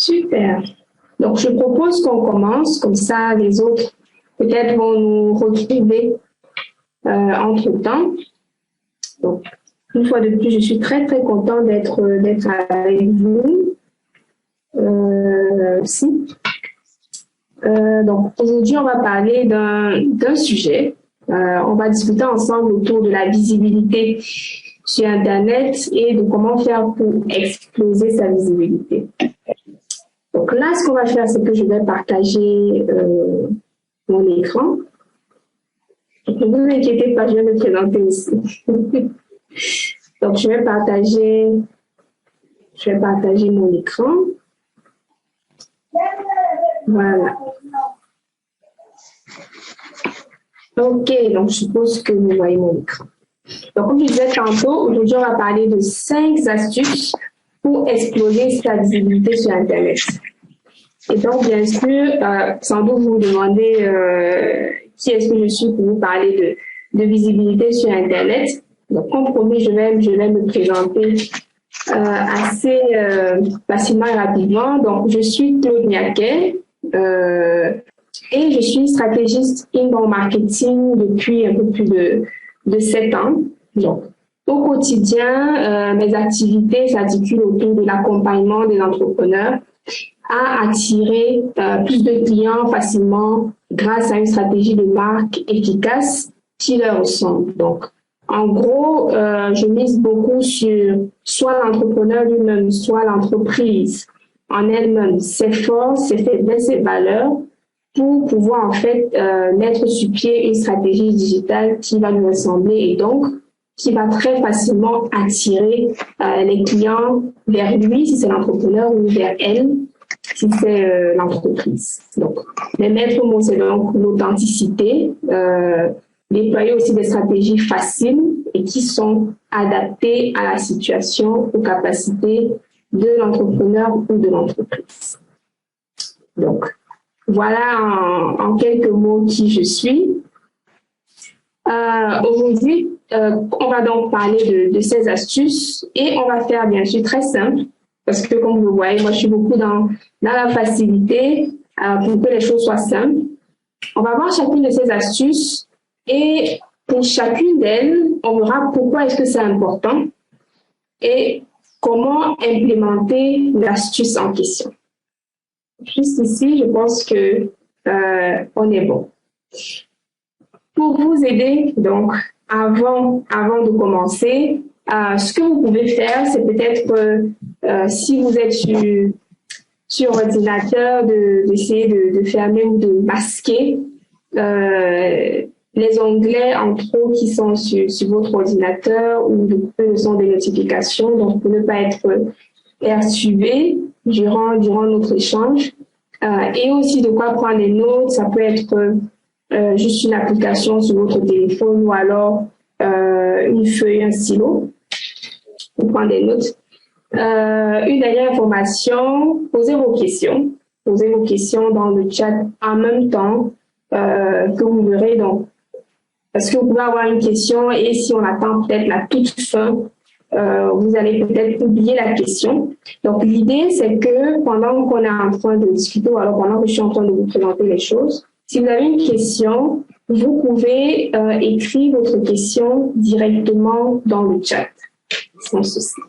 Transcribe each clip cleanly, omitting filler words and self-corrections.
Super. Donc, je propose qu'on commence, comme ça les autres peut-être vont nous retrouver entre-temps. Donc, une fois de plus, je suis très, très contente d'être avec vous aussi. Donc, aujourd'hui, on va parler d'un sujet. On va discuter ensemble autour de la visibilité sur Internet et de comment faire pour exploser sa visibilité. Donc là, ce qu'on va faire, c'est que je vais partager mon écran. Donc, ne vous inquiétez pas, je vais me présenter aussi. Donc, je vais partager mon écran. Voilà. OK, donc je suppose que vous voyez mon écran. Donc, comme je disais tantôt, aujourd'hui, on va parler de 5 astuces pour exploser sa visibilité sur Internet. Et donc, bien sûr, sans doute vous vous demandez qui est-ce que je suis pour vous parler de visibilité sur Internet. Donc, comme promis, je vais me présenter assez facilement et rapidement. Donc, je suis Claude Niaquet et je suis stratégiste inbound marketing depuis un peu plus de 7 ans. Donc, au quotidien, mes activités s'articulent autour de l'accompagnement des entrepreneurs à attirer plus de clients facilement grâce à une stratégie de marque efficace qui leur ressemble. Donc, en gros, je mise beaucoup sur soit l'entrepreneur lui-même, soit l'entreprise en elle-même, ses forces, ses faiblesses, ses valeurs, pour pouvoir en fait mettre sur pied une stratégie digitale qui va lui ressembler et donc qui va très facilement attirer les clients vers lui si c'est l'entrepreneur ou vers elle si c'est l'entreprise. Donc, les maîtres mots, c'est donc l'authenticité, déployer aussi des stratégies faciles et qui sont adaptées à la situation, aux capacités de l'entrepreneur ou de l'entreprise. Donc, voilà en quelques mots qui je suis. Aujourd'hui, on va donc parler de ces astuces et on va faire bien sûr très simple parce que comme vous le voyez, moi je suis beaucoup dans la facilité pour que les choses soient simples. On va voir chacune de ces astuces et pour chacune d'elles, on verra pourquoi est-ce que c'est important et comment implémenter l'astuce en question. Juste ici, je pense que on est bon. Pour vous aider, donc, avant de commencer, ce que vous pouvez faire, c'est peut-être, si vous êtes sur ordinateur, d'essayer de fermer ou de masquer les onglets en trop qui sont sur votre ordinateur ou de couper le son des notifications, donc pour ne pas être perturbé durant notre échange. Et aussi de quoi prendre des notes, ça peut être juste une application sur votre téléphone ou alors une feuille, un stylo pour prendre des notes. Une dernière information, posez vos questions dans le chat en même temps que vous verrez. Donc, parce que vous pouvez avoir une question et si on attend peut-être la toute fin, vous allez peut-être oublier la question. Donc, l'idée, c'est que pendant qu'on est en train de discuter ou alors pendant que je suis en train de vous présenter les choses, si vous avez une question, vous pouvez écrire votre question directement dans le chat, sans souci.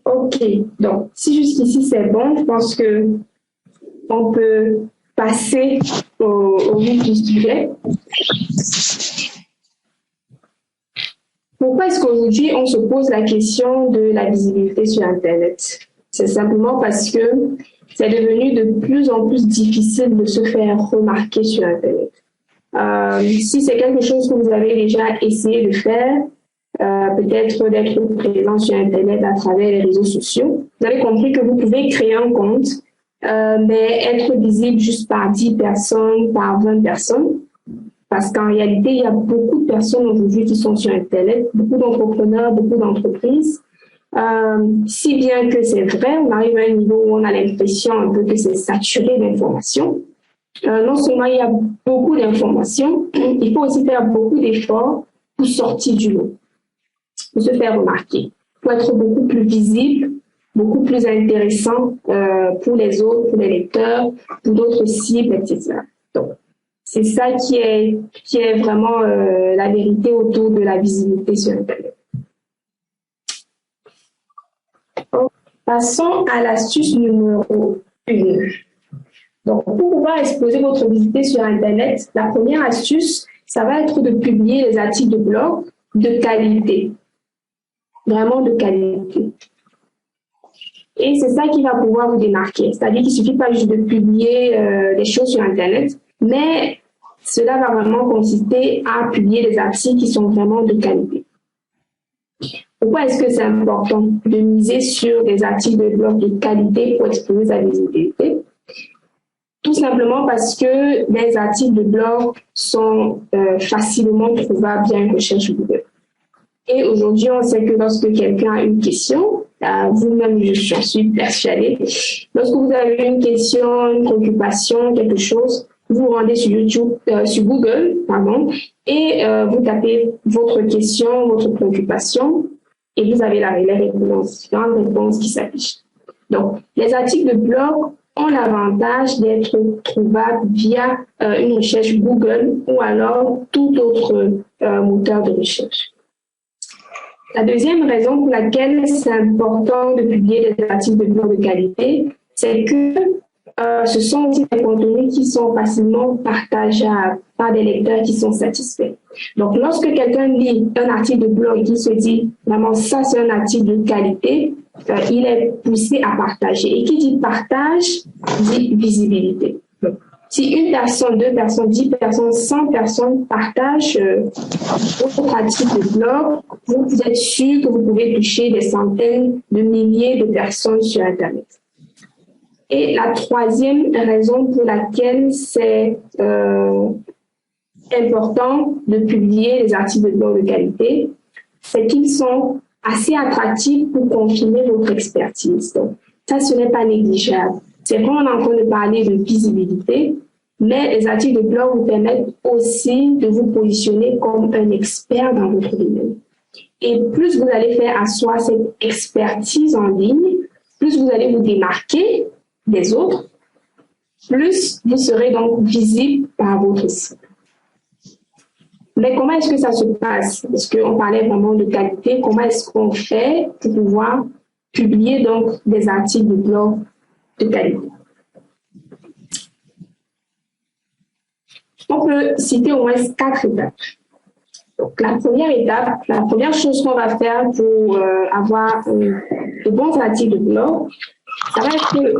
OK, donc si jusqu'ici c'est bon, je pense que on peut passer au vif du sujet. Pourquoi est-ce qu'aujourd'hui on se pose la question de la visibilité sur Internet? C'est simplement parce que c'est devenu de plus en plus difficile de se faire remarquer sur Internet. Si c'est quelque chose que vous avez déjà essayé de faire, peut-être d'être présent sur Internet à travers les réseaux sociaux, vous avez compris que vous pouvez créer un compte, mais être visible juste par 10 personnes, par 20 personnes, parce qu'en réalité, il y a beaucoup de personnes aujourd'hui qui sont sur Internet, beaucoup d'entrepreneurs, beaucoup d'entreprises. Si bien que c'est vrai, on arrive à un niveau où on a l'impression un peu que c'est saturé d'informations. Non seulement il y a beaucoup d'informations, il faut aussi faire beaucoup d'efforts pour sortir du lot, pour se faire remarquer, pour être beaucoup plus visible beaucoup plus intéressant pour les autres, pour les lecteurs, pour d'autres cibles, etc. Donc, c'est ça qui est vraiment la vérité autour de la visibilité sur Internet. Passons à l'astuce numéro 1. Donc, pour pouvoir exploser votre visibilité sur Internet, la première astuce, ça va être de publier les articles de blog de qualité. Vraiment de qualité. Et c'est ça qui va pouvoir vous démarquer. C'est-à-dire qu'il ne suffit pas juste de publier des choses sur Internet, mais cela va vraiment consister à publier des articles qui sont vraiment de qualité. Pourquoi est-ce que c'est important de miser sur des articles de blog de qualité pour exploser sa visibilité? Tout simplement parce que les articles de blog sont facilement trouvables via une recherche Google. Et aujourd'hui, on sait que lorsque quelqu'un a une question, vous-même, j'en suis persuadée, lorsque vous avez une question, une préoccupation, quelque chose, vous vous rendez sur YouTube, sur Google, pardon, et vous tapez votre question, votre préoccupation, et vous avez les réponses qui s'affichent. Donc, les articles de blog ont l'avantage d'être trouvables via une recherche Google ou alors tout autre moteur de recherche. La deuxième raison pour laquelle c'est important de publier des articles de blog de qualité, c'est que ce sont aussi des contenus qui sont facilement partageables par des lecteurs qui sont satisfaits. Donc, lorsque quelqu'un lit un article de blog et qui se dit vraiment ça c'est un article de qualité, il est poussé à partager. Et qui dit partage dit visibilité. Si une personne, 2 personnes, 10 personnes, 100 personnes partagent votre article de blog, vous êtes sûr que vous pouvez toucher des centaines de milliers de personnes sur Internet. Et la troisième raison pour laquelle c'est important de publier les articles de blog de qualité, c'est qu'ils sont assez attractifs pour confirmer votre expertise. Donc, ça, ce n'est pas négligeable. C'est vrai, on est en train de parler de visibilité, mais les articles de blog vous permettent aussi de vous positionner comme un expert dans votre domaine. Et plus vous allez faire asseoir cette expertise en ligne, plus vous allez vous démarquer des autres, plus vous serez donc visible par votre site. Mais comment est-ce que ça se passe? Parce qu'on parlait vraiment de qualité, comment est-ce qu'on fait pour pouvoir publier donc des articles de blog de qualité? On peut citer au moins 4 étapes. Donc, la première étape, la première chose qu'on va faire pour avoir de bons articles de blog, ça va être de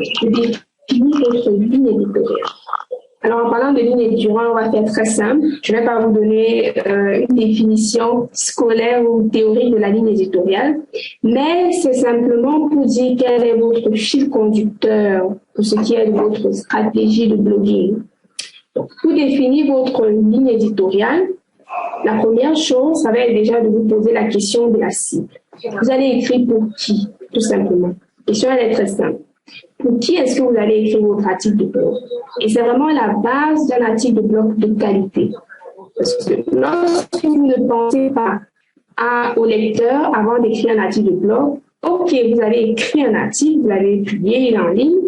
définir votre ligne éditoriale. Alors, en parlant de ligne éditoriale, on va faire très simple. Je ne vais pas vous donner une définition scolaire ou théorique de la ligne éditoriale, mais c'est simplement pour dire quel est votre fil conducteur pour ce qui est de votre stratégie de blogging. Donc, pour définir votre ligne éditoriale, la première chose, ça va être déjà de vous poser la question de la cible. Vous allez écrire pour qui, tout simplement. La question, elle est très simple. Pour qui est-ce que vous allez écrire votre article de blog? Et c'est vraiment la base d'un article de blog de qualité. Parce que lorsque vous ne pensez pas au lecteur avant d'écrire un article de blog, ok, vous avez écrit un article, vous l'avez publié, il est en ligne,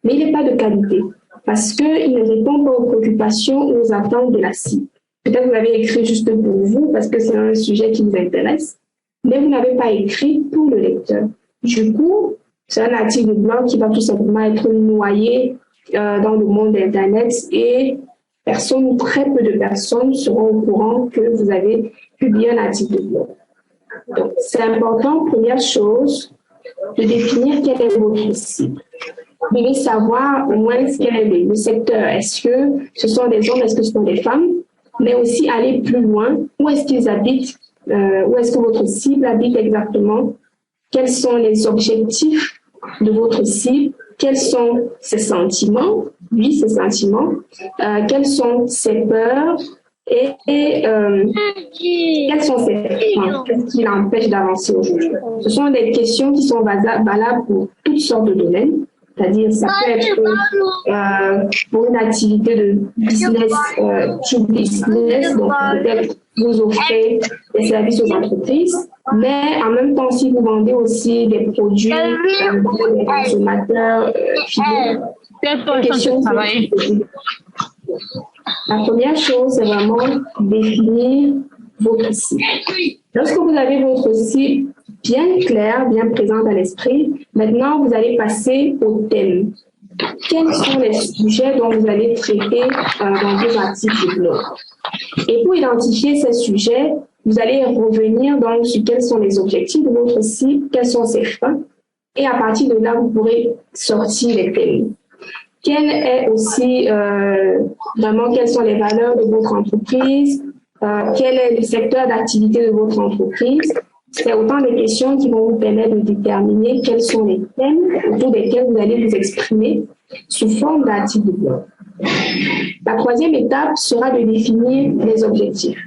mais il n'est pas de qualité. Parce qu'il ne répond pas aux préoccupations ou aux attentes de la cible. Peut-être que vous l'avez écrit juste pour vous, parce que c'est un sujet qui vous intéresse, mais vous n'avez pas écrit pour le lecteur. Du coup, c'est un article de blog qui va tout simplement être noyé dans le monde d'Internet et personne ou très peu de personnes seront au courant que vous avez publié un article de blog. Donc, c'est important, première chose, de définir quelle est votre cible. Vous devez savoir au moins quel est le secteur. Est-ce que ce sont des hommes, est-ce que ce sont des femmes? Mais aussi aller plus loin. Où est-ce qu'ils habitent? Où est-ce que votre cible habite exactement? Quels sont les objectifs de votre cible? Quels sont ses sentiments? Lui, ses sentiments. Quelles sont ses peurs? Et quels sont ses freins? Qu'est-ce qui l'empêche d'avancer aujourd'hui? Ce sont des questions qui sont valables pour toutes sortes de domaines. C'est-à-dire, ça peut être pour une activité de business to business, donc peut-être vous offrez des services aux entreprises, mais en même temps, si vous vendez aussi des produits pour les consommateurs finaux, la première chose, c'est vraiment définir votre cible. Lorsque vous avez votre cible bien claire, bien présente à l'esprit, maintenant vous allez passer au thème. Quels sont les sujets dont vous allez traiter dans vos articles de blog? Et pour identifier ces sujets, vous allez revenir donc sur quels sont les objectifs de votre site, quels sont ses fins, et à partir de là, vous pourrez sortir les thèmes. Quel est aussi vraiment quelles sont les valeurs de votre entreprise, quel est le secteur d'activité de votre entreprise. C'est autant de questions qui vont vous permettre de déterminer quels sont les thèmes autour desquels vous allez vous exprimer sous forme d'article de blog. La troisième étape sera de définir les objectifs.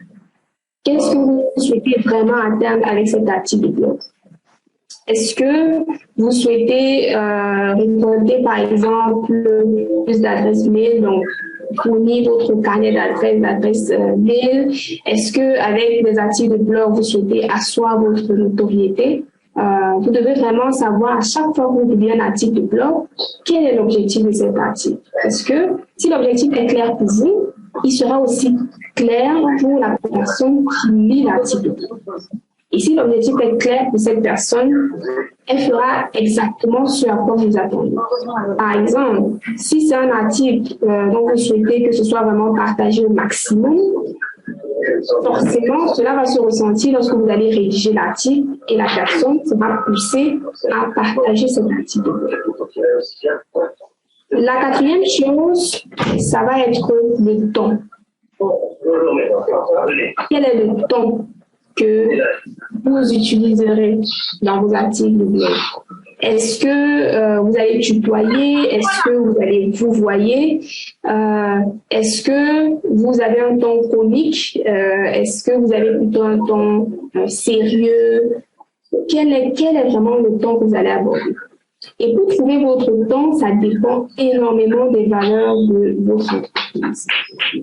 Qu'est-ce que vous souhaitez vraiment atteindre avec cet article de blog? Est-ce que vous souhaitez récolter, par exemple, plus d'adresses mail, donc fournir votre carnet d'adresses mail? Est-ce que avec des articles de blog, vous souhaitez asseoir votre notoriété? Vous devez vraiment savoir à chaque fois que vous publiez un article de blog, quel est l'objectif de cet article. Parce que si l'objectif est clair pour vous, il sera aussi clair pour la personne qui lit l'article de blog. Et si l'objectif est clair pour cette personne, elle fera exactement ce à quoi vous attendez. Par exemple, si c'est un article dont vous souhaitez que ce soit vraiment partagé au maximum, forcément, cela va se ressentir lorsque vous allez rédiger l'article et la personne sera poussée à partager cet article. La quatrième chose, ça va être le ton. Quel est le ton que vous utiliserez dans vos articles de blog? Est-ce que vous allez tutoyer? Est-ce que vous allez vous voyer? Est-ce que vous avez un ton comique? Est-ce que vous avez plutôt un ton sérieux? Quel est vraiment le ton que vous allez aborder? Et pour trouver votre ton, ça dépend énormément des valeurs de votre entreprise.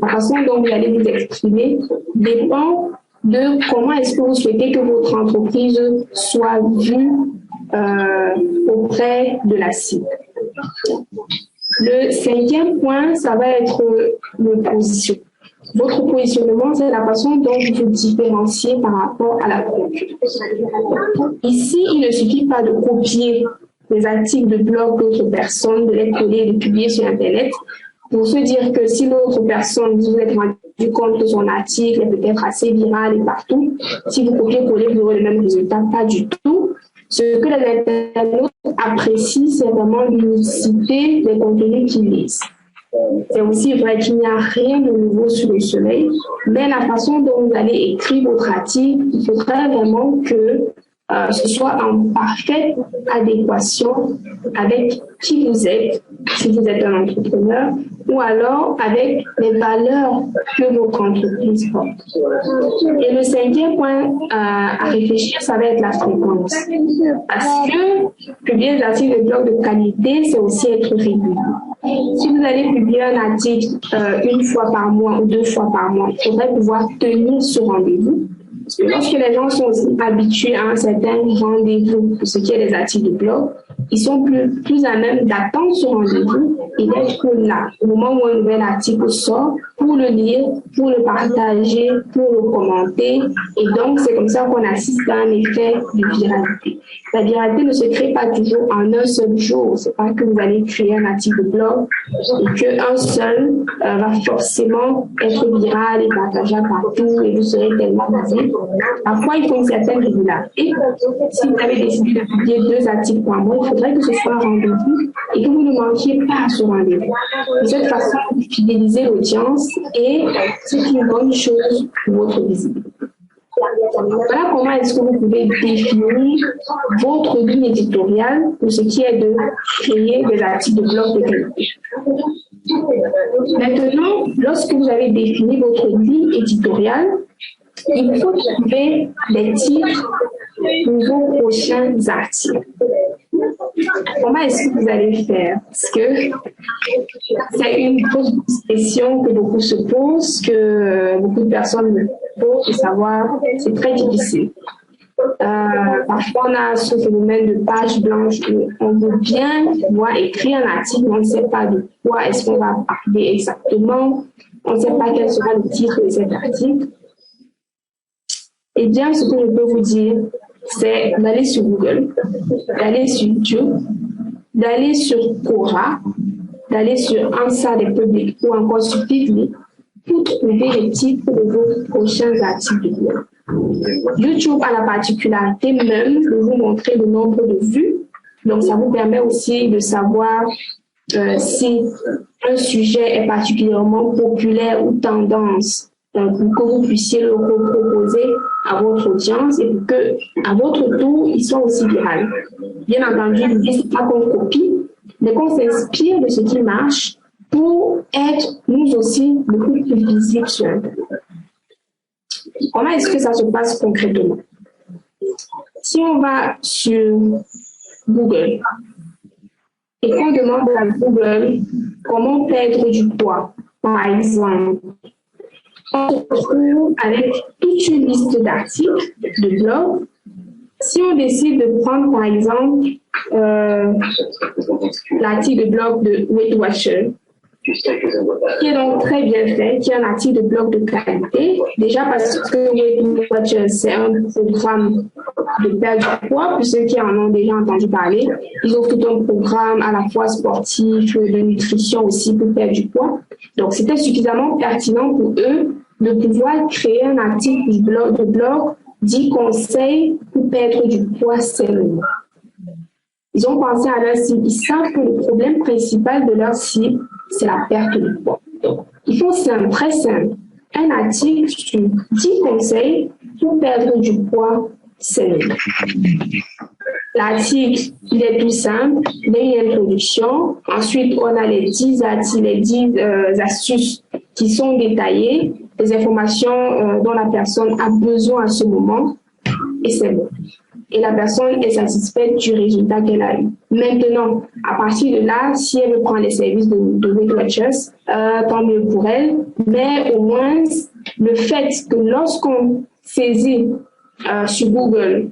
La façon dont vous allez vous exprimer dépend de comment est-ce que vous souhaitez que votre entreprise soit vue auprès de la cible. Le cinquième point, ça va être le positionnement. Votre positionnement, c'est la façon dont vous vous différenciez par rapport à la concurrence. Ici, il ne suffit pas de copier les articles de blog d'autres personnes, de les coller et de publier sur Internet pour se dire que si l'autre personne, vous vous êtes rendu compte que son article est peut-être assez viral et partout, si vous copiez-collez, vous aurez le même résultat. Pas du tout. Ce que les internautes apprécient, c'est vraiment l'unicité des contenus qu'ils lisent. C'est aussi vrai qu'il n'y a rien de nouveau sous le soleil, mais la façon dont vous allez écrire votre article, il faudrait vraiment que ce soit en parfaite adéquation avec qui vous êtes, si vous êtes un entrepreneur, ou alors avec les valeurs que votre entreprise porte. Et le cinquième point à réfléchir, ça va être la fréquence. Parce que publier des articles de blog de qualité, c'est aussi être régulier. Si vous allez publier un article une fois par mois ou 2 fois par mois, il faudrait pouvoir tenir ce rendez-vous. Parce que lorsque les gens sont aussi habitués à un certain rendez-vous pour ce qui est des articles de blog, ils sont plus à même d'attendre ce rendez-vous et d'être là au moment où un nouvel article sort pour le lire, pour le partager, pour le commenter. Et donc, c'est comme ça qu'on assiste à un effet de viralité. La viralité ne se crée pas toujours en un seul jour. C'est pas que vous allez créer un article de blog et qu'un seul va forcément être viral et partageable partout et vous serez tellement visible. Parfois, il faut une certaine régularité. Si vous avez décidé de publier 2 articles par mois, il faudrait que ce soit un rendez-vous et que vous ne manquiez pas à ce rendez-vous. De cette façon, vous fidélisez l'audience et c'est une bonne chose pour votre visibilité. Voilà comment est-ce que vous pouvez définir votre ligne éditoriale pour ce qui est de créer des articles de blog de qualité. Maintenant, lorsque vous avez défini votre ligne éditoriale, il faut trouver des titres pour vos prochains articles. comment est-ce que vous allez faire? Parce que c'est une grosse question que beaucoup se posent, que beaucoup de personnes me posent, de savoir, c'est très difficile. Parfois, on a ce phénomène de page blanche où on veut bien pouvoir écrire un article, mais on ne sait pas de quoi est-ce qu'on va parler exactement, on ne sait pas quel sera le titre de cet article. Eh bien, ce que je peux vous dire, c'est d'aller sur Google, d'aller sur YouTube, d'aller sur Quora, d'aller sur Answer the Public ou encore sur Feedly pour trouver les titres de vos prochains articles de blog. YouTube a la particularité même de vous montrer le nombre de vues. Donc, ça vous permet aussi de savoir si un sujet est particulièrement populaire ou tendance pour que vous puissiez le proposer à votre audience et pour que, à votre tour, il soit aussi viral. Bien entendu, l'idée, c'est pas qu'on copie, mais qu'on s'inspire de ce qui marche pour être, nous aussi, beaucoup plus visibles sur Internet. Comment est-ce que ça se passe concrètement? Si on va sur Google et qu'on demande à Google comment perdre du poids, par exemple, on se retrouve avec toute une liste d'articles, de blogs. Si on décide de prendre, par exemple, l'article de blog de Weight Watchers, qui est donc très bien fait, qui est un article de blog de qualité. Déjà parce que Weight Watchers, c'est un programme de perte du poids, pour ceux qui en ont déjà entendu parler. Ils ont tout un programme à la fois sportif, de nutrition aussi pour perdre du poids. Donc, c'était suffisamment pertinent pour eux de pouvoir créer un article de blog 10 conseils pour perdre du poids sainement. Ils ont pensé à leur cible. Ils savent que le problème principal de leur cible, c'est la perte de poids. Donc, ils font simple, très simple. Un article sur 10 conseils pour perdre du poids sainement. L'article, il est tout simple. Il y a une introduction. Ensuite, on a les 10 articles, les 10 astuces qui sont détaillées, les informations dont la personne a besoin à ce moment, et c'est bon. Et la personne est satisfaite du résultat qu'elle a eu. Maintenant, à partir de là, si elle veut prendre les services de Weight Watchers, tant mieux pour elle, mais au moins, le fait que lorsqu'on saisit sur Google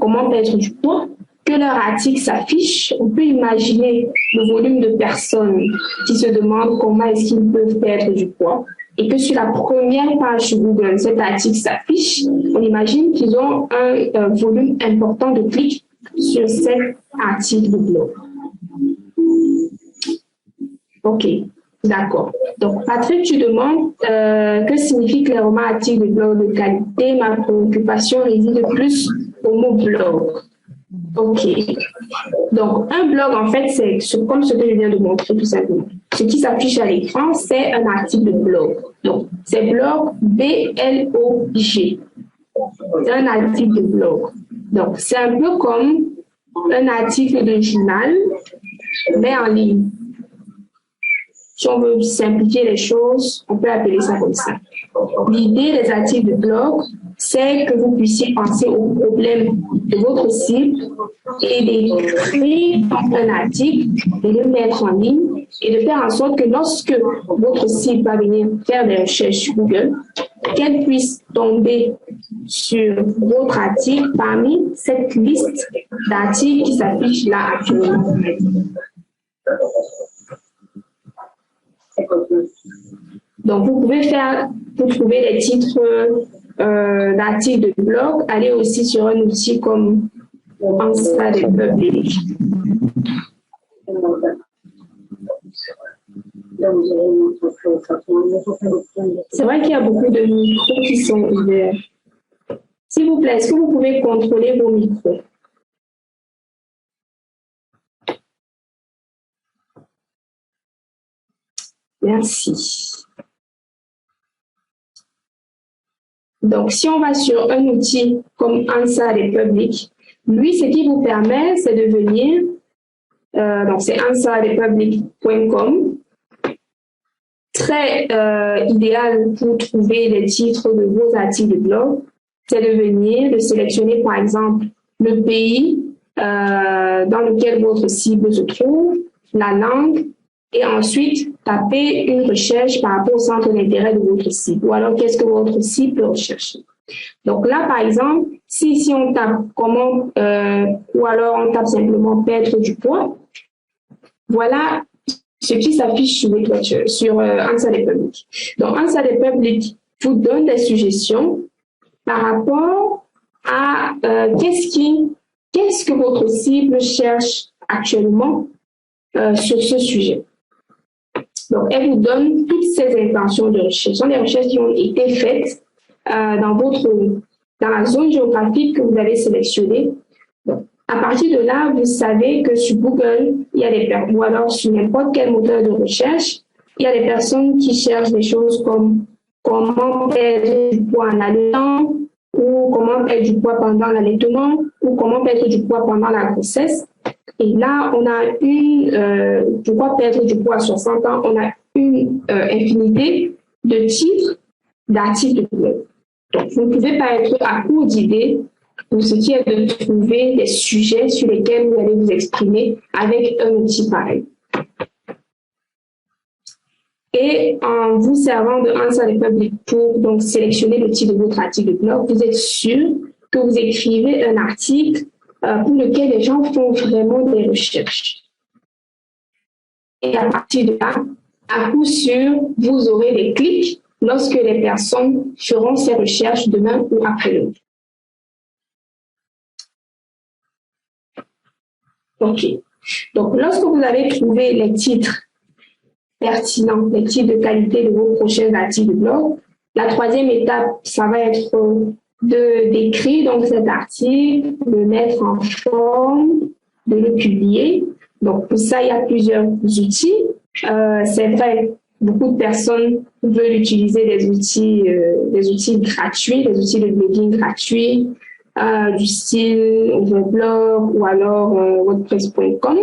comment perdre du poids, que leur article s'affiche, on peut imaginer le volume de personnes qui se demandent comment est-ce qu'ils peuvent perdre du poids. Et que sur la première page sur Google, cet article s'affiche, on imagine qu'ils ont un volume important de clics sur cet article de blog. OK, d'accord. Donc, Patrick, tu demandes que signifie clairement article de blog de qualité. Ma préoccupation réside plus au mot blog. OK. Donc, un blog, en fait, c'est comme ce que je viens de montrer tout simplement. Ce qui s'affiche à l'écran, c'est un article de blog. Donc, c'est blog, B-L-O-G. C'est un article de blog. Donc, c'est un peu comme un article de journal, mais en ligne. Si on veut simplifier les choses, on peut appeler ça comme ça. L'idée des articles de blog, c'est que vous puissiez penser aux problèmes de votre cible et d'écrire un article, de le mettre en ligne et de faire en sorte que lorsque votre cible va venir faire des recherches sur Google, qu'elle puisse tomber sur votre article parmi cette liste d'articles qui s'affiche là actuellement. Donc, vous pouvez faire, pour trouver les titres d'articles de blog, aller aussi sur un outil comme Answer the Public. C'est vrai qu'il y a beaucoup de micros qui sont ouverts. S'il vous plaît, est-ce que vous pouvez contrôler vos micros? Merci. Donc, si on va sur un outil comme Answer the Public, lui, ce qui vous permet, c'est de venir, donc c'est answerthepublic.com, très idéal pour trouver les titres de vos articles de blog, c'est de venir, de sélectionner par exemple le pays dans lequel votre cible se trouve, la langue, et ensuite taper une recherche par rapport au centre d'intérêt de votre cible. Ou alors, qu'est-ce que votre cible recherche? Donc là, par exemple, si on tape comment, ou alors on tape simplement perdre du poids, voilà ce qui s'affiche sur Weight Watchers, sur Answer the Public. Donc, Answer the Public vous donne des suggestions par rapport à qu'est-ce que votre cible cherche actuellement sur ce sujet. Donc, elle vous donne toutes ces intentions de recherche. Ce sont des recherches qui ont été faites dans la zone géographique que vous avez sélectionnée. Donc, à partir de là, vous savez que sur Google, il y a des ou alors sur n'importe quel moteur de recherche, il y a des personnes qui cherchent des choses comme comment perdre du poids en allaitant, ou comment perdre du poids pendant l'allaitement, ou comment perdre du poids pendant la grossesse. Et là, on a pourquoi perdre du poids à 60 ans, on a une infinité de titres d'articles de blog. Donc, vous ne pouvez pas être à court d'idées pour ce qui est de trouver des sujets sur lesquels vous allez vous exprimer avec un outil pareil. Et en vous servant de Answer the Public pour donc sélectionner le titre de votre article de blog, vous êtes sûr que vous écrivez un article pour lequel les gens font vraiment des recherches. Et à partir de là, à coup sûr, vous aurez des clics lorsque les personnes feront ces recherches demain ou après-demain. OK. Donc, lorsque vous avez trouvé les titres pertinents, les titres de qualité de vos prochains articles de blog, la troisième étape, ça va être d'écrire donc cet article, de le mettre en forme, de le publier. Donc, pour ça, il y a plusieurs outils. C'est vrai, beaucoup de personnes veulent utiliser des outils gratuits, des outils de blogging gratuits, du style Overblog ou alors WordPress.com.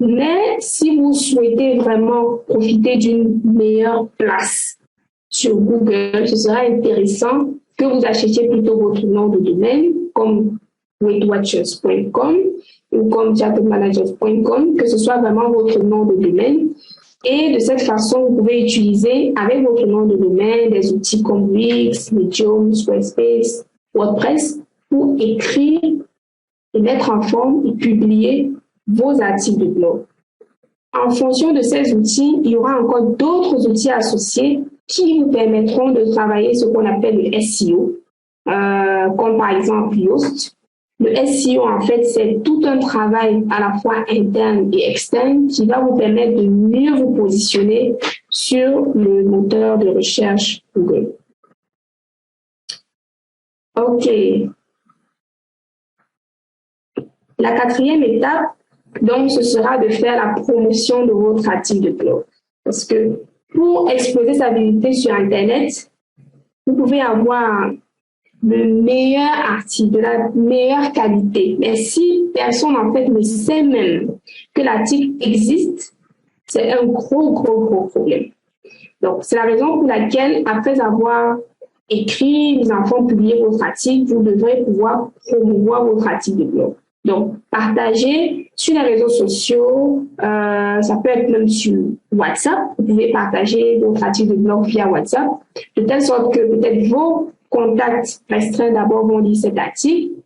Mais si vous souhaitez vraiment profiter d'une meilleure place sur Google, ce sera intéressant que vous achetiez plutôt votre nom de domaine comme weightwatchers.com ou comme chatmanagers.com, que ce soit vraiment votre nom de domaine. Et de cette façon, vous pouvez utiliser avec votre nom de domaine des outils comme Wix, Medium, Squarespace, WordPress pour écrire et mettre en forme et publier vos articles de blog. En fonction de ces outils, il y aura encore d'autres outils associés qui vous permettront de travailler ce qu'on appelle le SEO, comme par exemple Yoast. Le SEO, en fait, c'est tout un travail à la fois interne et externe qui va vous permettre de mieux vous positionner sur le moteur de recherche Google. OK. La quatrième étape, donc, ce sera de faire la promotion de votre article de blog. Parce que pour exposer sa visibilité sur Internet, vous pouvez avoir le meilleur article, de la meilleure qualité. Mais si personne, en fait, ne sait même que l'article existe, c'est un gros problème. Donc, c'est la raison pour laquelle, après avoir écrit, mis en forme, publié votre article, vous devrez pouvoir promouvoir votre article de blog. Donc, partagez sur les réseaux sociaux, ça peut être même sur WhatsApp. Vous pouvez partager votre article de blog via WhatsApp, de telle sorte que peut-être vos contacts restreints d'abord vont lire cet article,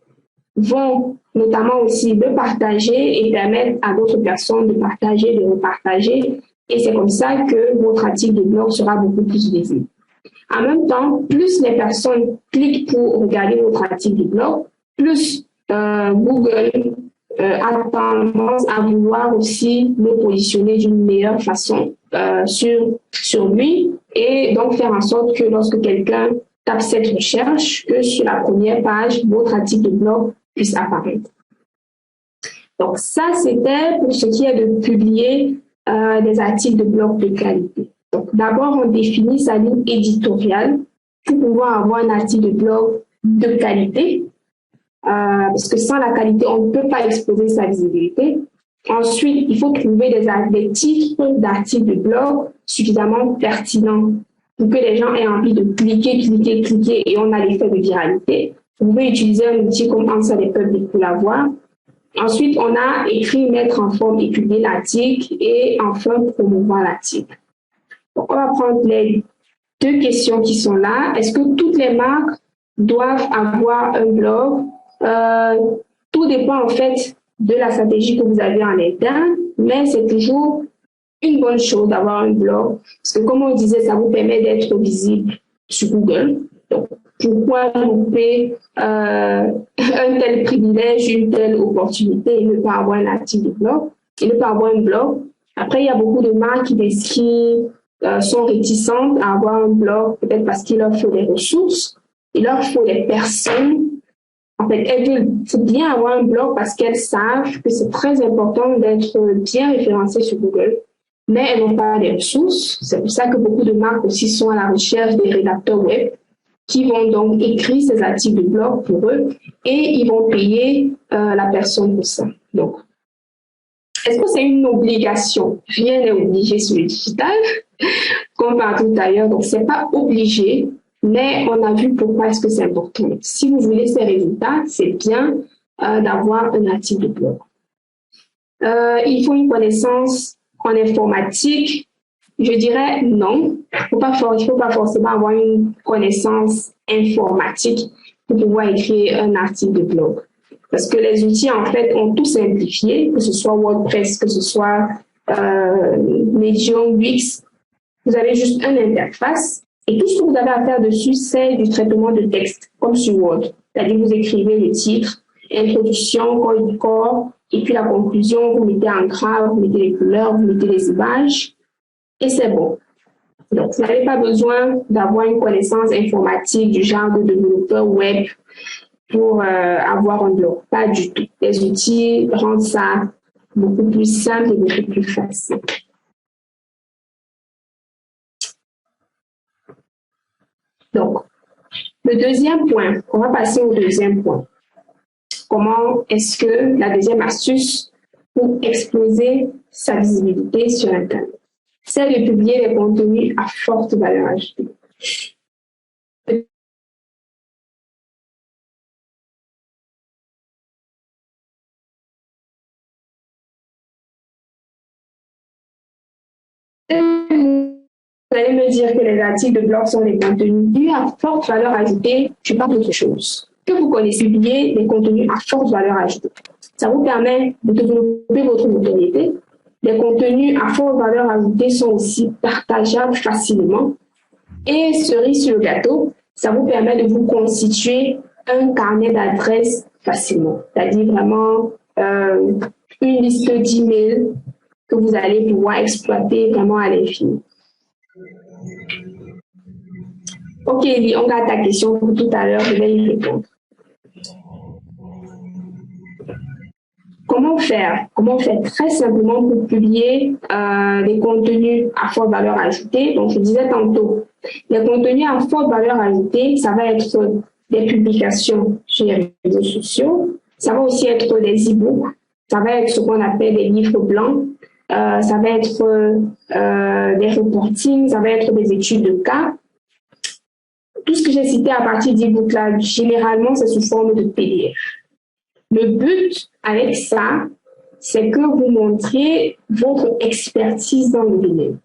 vont notamment aussi le partager et permettre à d'autres personnes de partager, de repartager. Et c'est comme ça que votre article de blog sera beaucoup plus visible. En même temps, plus les personnes cliquent pour regarder votre article de blog, plus Google a tendance à vouloir aussi le positionner d'une meilleure façon sur lui et donc faire en sorte que lorsque quelqu'un tape cette recherche, que sur la première page, votre article de blog puisse apparaître. Donc ça, c'était pour ce qui est de publier des articles de blog de qualité. Donc d'abord, on définit sa ligne éditoriale pour pouvoir avoir un article de blog de qualité. Parce que sans la qualité, on ne peut pas exposer sa visibilité. Ensuite, il faut trouver des titres d'articles de blog suffisamment pertinents pour que les gens aient envie de cliquer et on a l'effet de viralité. Vous pouvez utiliser un outil comme Answer the Public pour l'avoir. Ensuite, on a écrit, mettre en forme et publier l'article et enfin promouvoir l'article. Donc, on va prendre les deux questions qui sont là. Est-ce que toutes les marques doivent avoir un blog? Tout dépend en fait de la stratégie que vous avez en interne, mais c'est toujours une bonne chose d'avoir un blog parce que comme on disait, ça vous permet d'être visible sur Google. Donc, pourquoi louper un tel privilège, une telle opportunité et ne pas avoir un article de blog et ne pas avoir un blog? Après, il y a beaucoup de marques qui sont réticentes à avoir un blog, peut-être parce qu'il leur faut des ressources, il leur faut des personnes. En fait, elles veulent bien avoir un blog parce qu'elles savent que c'est très important d'être bien référencé sur Google, mais elles n'ont pas les ressources. C'est pour ça que beaucoup de marques aussi sont à la recherche des rédacteurs web qui vont donc écrire ces articles de blog pour eux et ils vont payer la personne pour ça. Donc, est-ce que c'est une obligation? Rien n'est obligé sur le digital, comme partout ailleurs. Donc, c'est pas obligé, mais on a vu pourquoi est-ce que c'est important. Si vous voulez ces résultats, c'est bien d'avoir un article de blog. Il faut une connaissance en informatique. Je dirais non. Il ne faut pas forcément avoir une connaissance informatique pour pouvoir écrire un article de blog. Parce que les outils, en fait, ont tout simplifié, que ce soit WordPress, que ce soit Medium, Wix. Vous avez juste une interface et tout ce que vous avez à faire dessus, c'est du traitement de texte, comme sur Word. C'est-à-dire vous écrivez le titre, introduction, corps du corps, et puis la conclusion, vous mettez en gras, vous mettez les couleurs, vous mettez les images, et c'est bon. Donc, vous n'avez pas besoin d'avoir une connaissance informatique du genre de développeur web pour avoir un blog. Pas du tout. Les outils rendent ça beaucoup plus simple et beaucoup plus facile. Donc, le deuxième point, on va passer au deuxième point. Comment est-ce que la deuxième astuce pour exploser sa visibilité sur Internet, c'est de publier des contenus à forte valeur ajoutée. Vous allez me dire que les articles de blog sont des contenus à forte valeur ajoutée, je parle d'autre chose. Que vous connaissez bien les contenus à forte valeur ajoutée. Ça vous permet de développer votre notoriété. Les contenus à forte valeur ajoutée sont aussi partageables facilement. Et cerise sur le gâteau, ça vous permet de vous constituer un carnet d'adresses facilement. C'est-à-dire vraiment une liste d'emails que vous allez pouvoir exploiter vraiment à l'infini. Ok, Elie, on garde ta question pour tout à l'heure, je vais y répondre. Comment faire? Comment faire très simplement pour publier des contenus à forte valeur ajoutée? Donc, je disais tantôt, les contenus à forte valeur ajoutée, ça va être des publications sur les réseaux sociaux, ça va aussi être des e-books, ça va être ce qu'on appelle des livres blancs, ça va être des reportings, ça va être des études de cas. Tout ce que j'ai cité à partir d'e-book là, généralement, c'est sous forme de PDF. Le but avec ça, c'est que vous montriez votre expertise dans le domaine.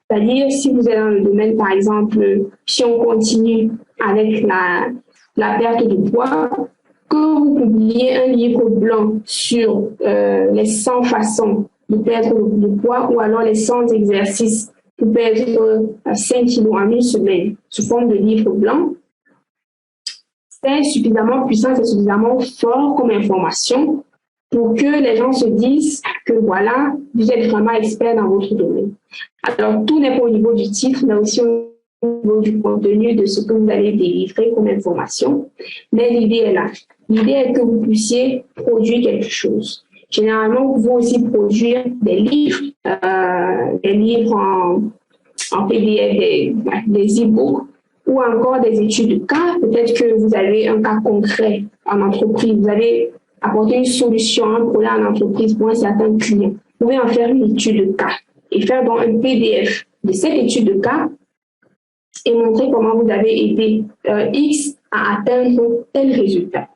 C'est-à-dire, si vous êtes dans le domaine, par exemple, si on continue avec la perte de poids, que vous publiez un livre blanc sur les 100 façons de perdre le poids ou alors les 100 exercices pour perdre 5 kilos en une semaine sous forme de livre blanc, c'est suffisamment puissant, c'est suffisamment fort comme information pour que les gens se disent que voilà, vous êtes vraiment expert dans votre domaine. Alors, tout n'est pas au niveau du titre, mais aussi au niveau du contenu de ce que vous allez délivrer comme information. Mais l'idée est là. L'idée est que vous puissiez produire quelque chose. Généralement, vous pouvez aussi produire des livres en PDF, des e-books, ou encore des études de cas. Peut-être que vous avez un cas concret en entreprise, vous avez apporté une solution, un problème en entreprise pour un certain client. Vous pouvez en faire une étude de cas et faire donc un PDF de cette étude de cas et montrer comment vous avez aidé X à atteindre tel résultat.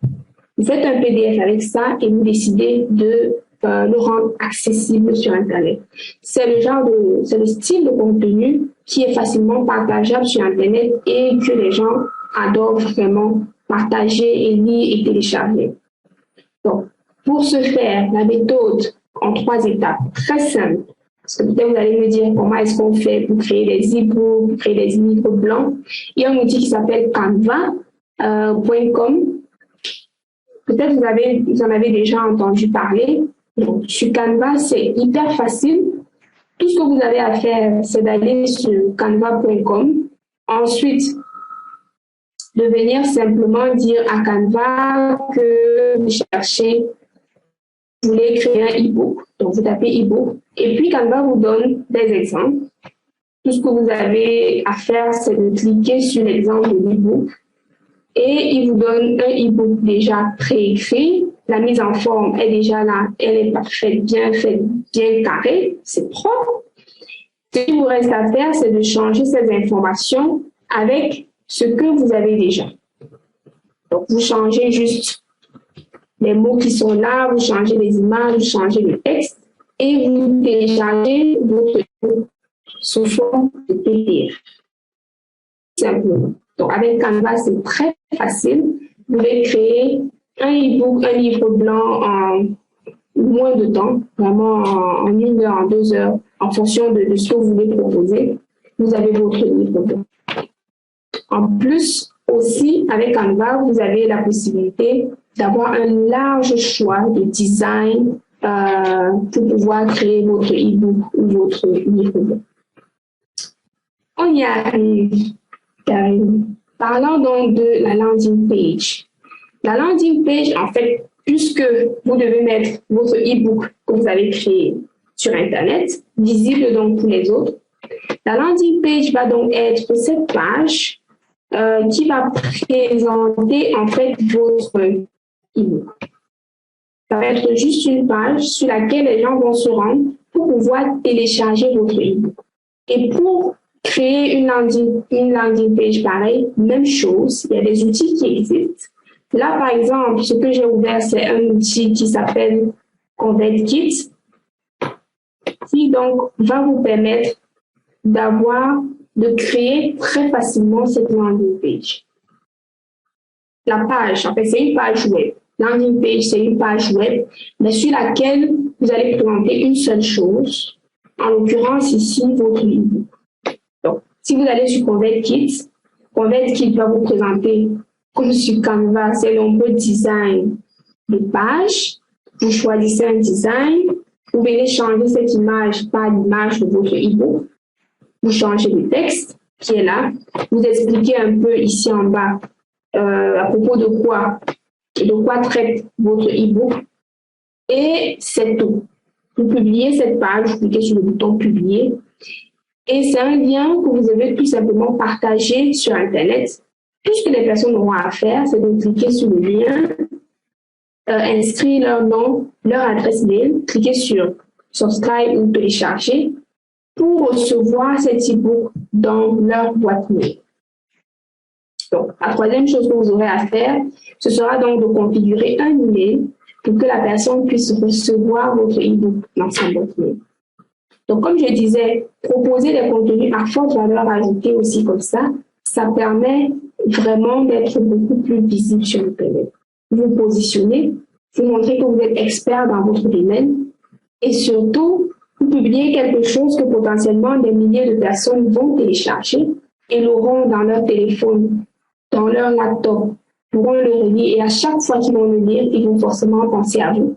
Vous faites un PDF avec ça et vous décidez de le rendre accessible sur Internet. C'est le style de contenu qui est facilement partageable sur Internet et que les gens adorent vraiment partager et lire et télécharger. Donc, pour ce faire, la méthode en 3 étapes, très simple. Parce que peut-être vous allez me dire comment est-ce qu'on fait pour créer des e-books, pour créer des livres blancs. Il y a un outil qui s'appelle Canva.com. Peut-être vous en avez déjà entendu parler. Donc, sur Canva, c'est hyper facile. Tout ce que vous avez à faire, c'est d'aller sur canva.com. Ensuite, de venir simplement dire à Canva que vous cherchez, vous voulez créer un e-book. Donc, vous tapez e-book. Et puis, Canva vous donne des exemples. Tout ce que vous avez à faire, c'est de cliquer sur l'exemple de l'e-book. Et il vous donne un e-book déjà préécrit. La mise en forme est déjà là. Elle est parfaite, bien faite, bien carrée. C'est propre. Ce qu'il vous reste à faire, c'est de changer ces informations avec ce que vous avez déjà. Donc, vous changez juste les mots qui sont là, vous changez les images, vous changez le texte et vous téléchargez votre e-book sous forme de PDF. Simplement. Donc, avec Canva, c'est très facile. Vous pouvez créer un e-book, un livre blanc en moins de temps, vraiment en 1 heure, en 2 heures, en fonction de ce que vous voulez proposer. Vous avez votre livre blanc. En plus, aussi, avec Canva, vous avez la possibilité d'avoir un large choix de design pour pouvoir créer votre e-book ou votre livre blanc. On y arrive. Parlons donc de la landing page. La landing page, en fait, puisque vous devez mettre votre e-book que vous avez créé sur Internet, visible donc pour les autres, la landing page va donc être cette page qui va présenter en fait votre e-book. Ça va être juste une page sur laquelle les gens vont se rendre pour pouvoir télécharger votre e-book. Et pour créer une landing page pareille, même chose, il y a des outils qui existent. Là, par exemple, ce que j'ai ouvert, c'est un outil qui s'appelle ConvertKit, qui donc va vous permettre de créer très facilement cette landing page. La page, en fait, c'est une page web. Landing page, c'est une page web, mais sur laquelle vous allez présenter une seule chose, en l'occurrence ici, votre e-book. Donc, si vous allez sur ConvertKit, ConvertKit va vous présenter, comme sur Canva, c'est nombreux design de pages. Vous choisissez un design, vous venez changer cette image par l'image de votre e-book. Vous changez le texte qui est là. Vous expliquez un peu ici en bas à propos de quoi traite votre e-book. Et c'est tout. Vous publiez cette page, vous cliquez sur le bouton publier. Et c'est un lien que vous devez tout simplement partager sur Internet. Tout ce que les personnes auront à faire, c'est de cliquer sur le lien, inscrire leur nom, leur adresse mail, cliquer sur subscribe ou télécharger pour recevoir cet e-book dans leur boîte mail. Donc, la troisième chose que vous aurez à faire, ce sera donc de configurer un email pour que la personne puisse recevoir votre e-book dans sa boîte mail. Donc, comme je disais, proposer des contenus à forte valeur ajoutée aussi comme ça permet vraiment d'être beaucoup plus visible sur Internet. Vous positionnez, vous montrez que vous êtes expert dans votre domaine et surtout, vous publiez quelque chose que potentiellement des milliers de personnes vont télécharger et l'auront dans leur téléphone, dans leur laptop, pourront le relire et à chaque fois qu'ils vont le lire, ils vont forcément penser à vous.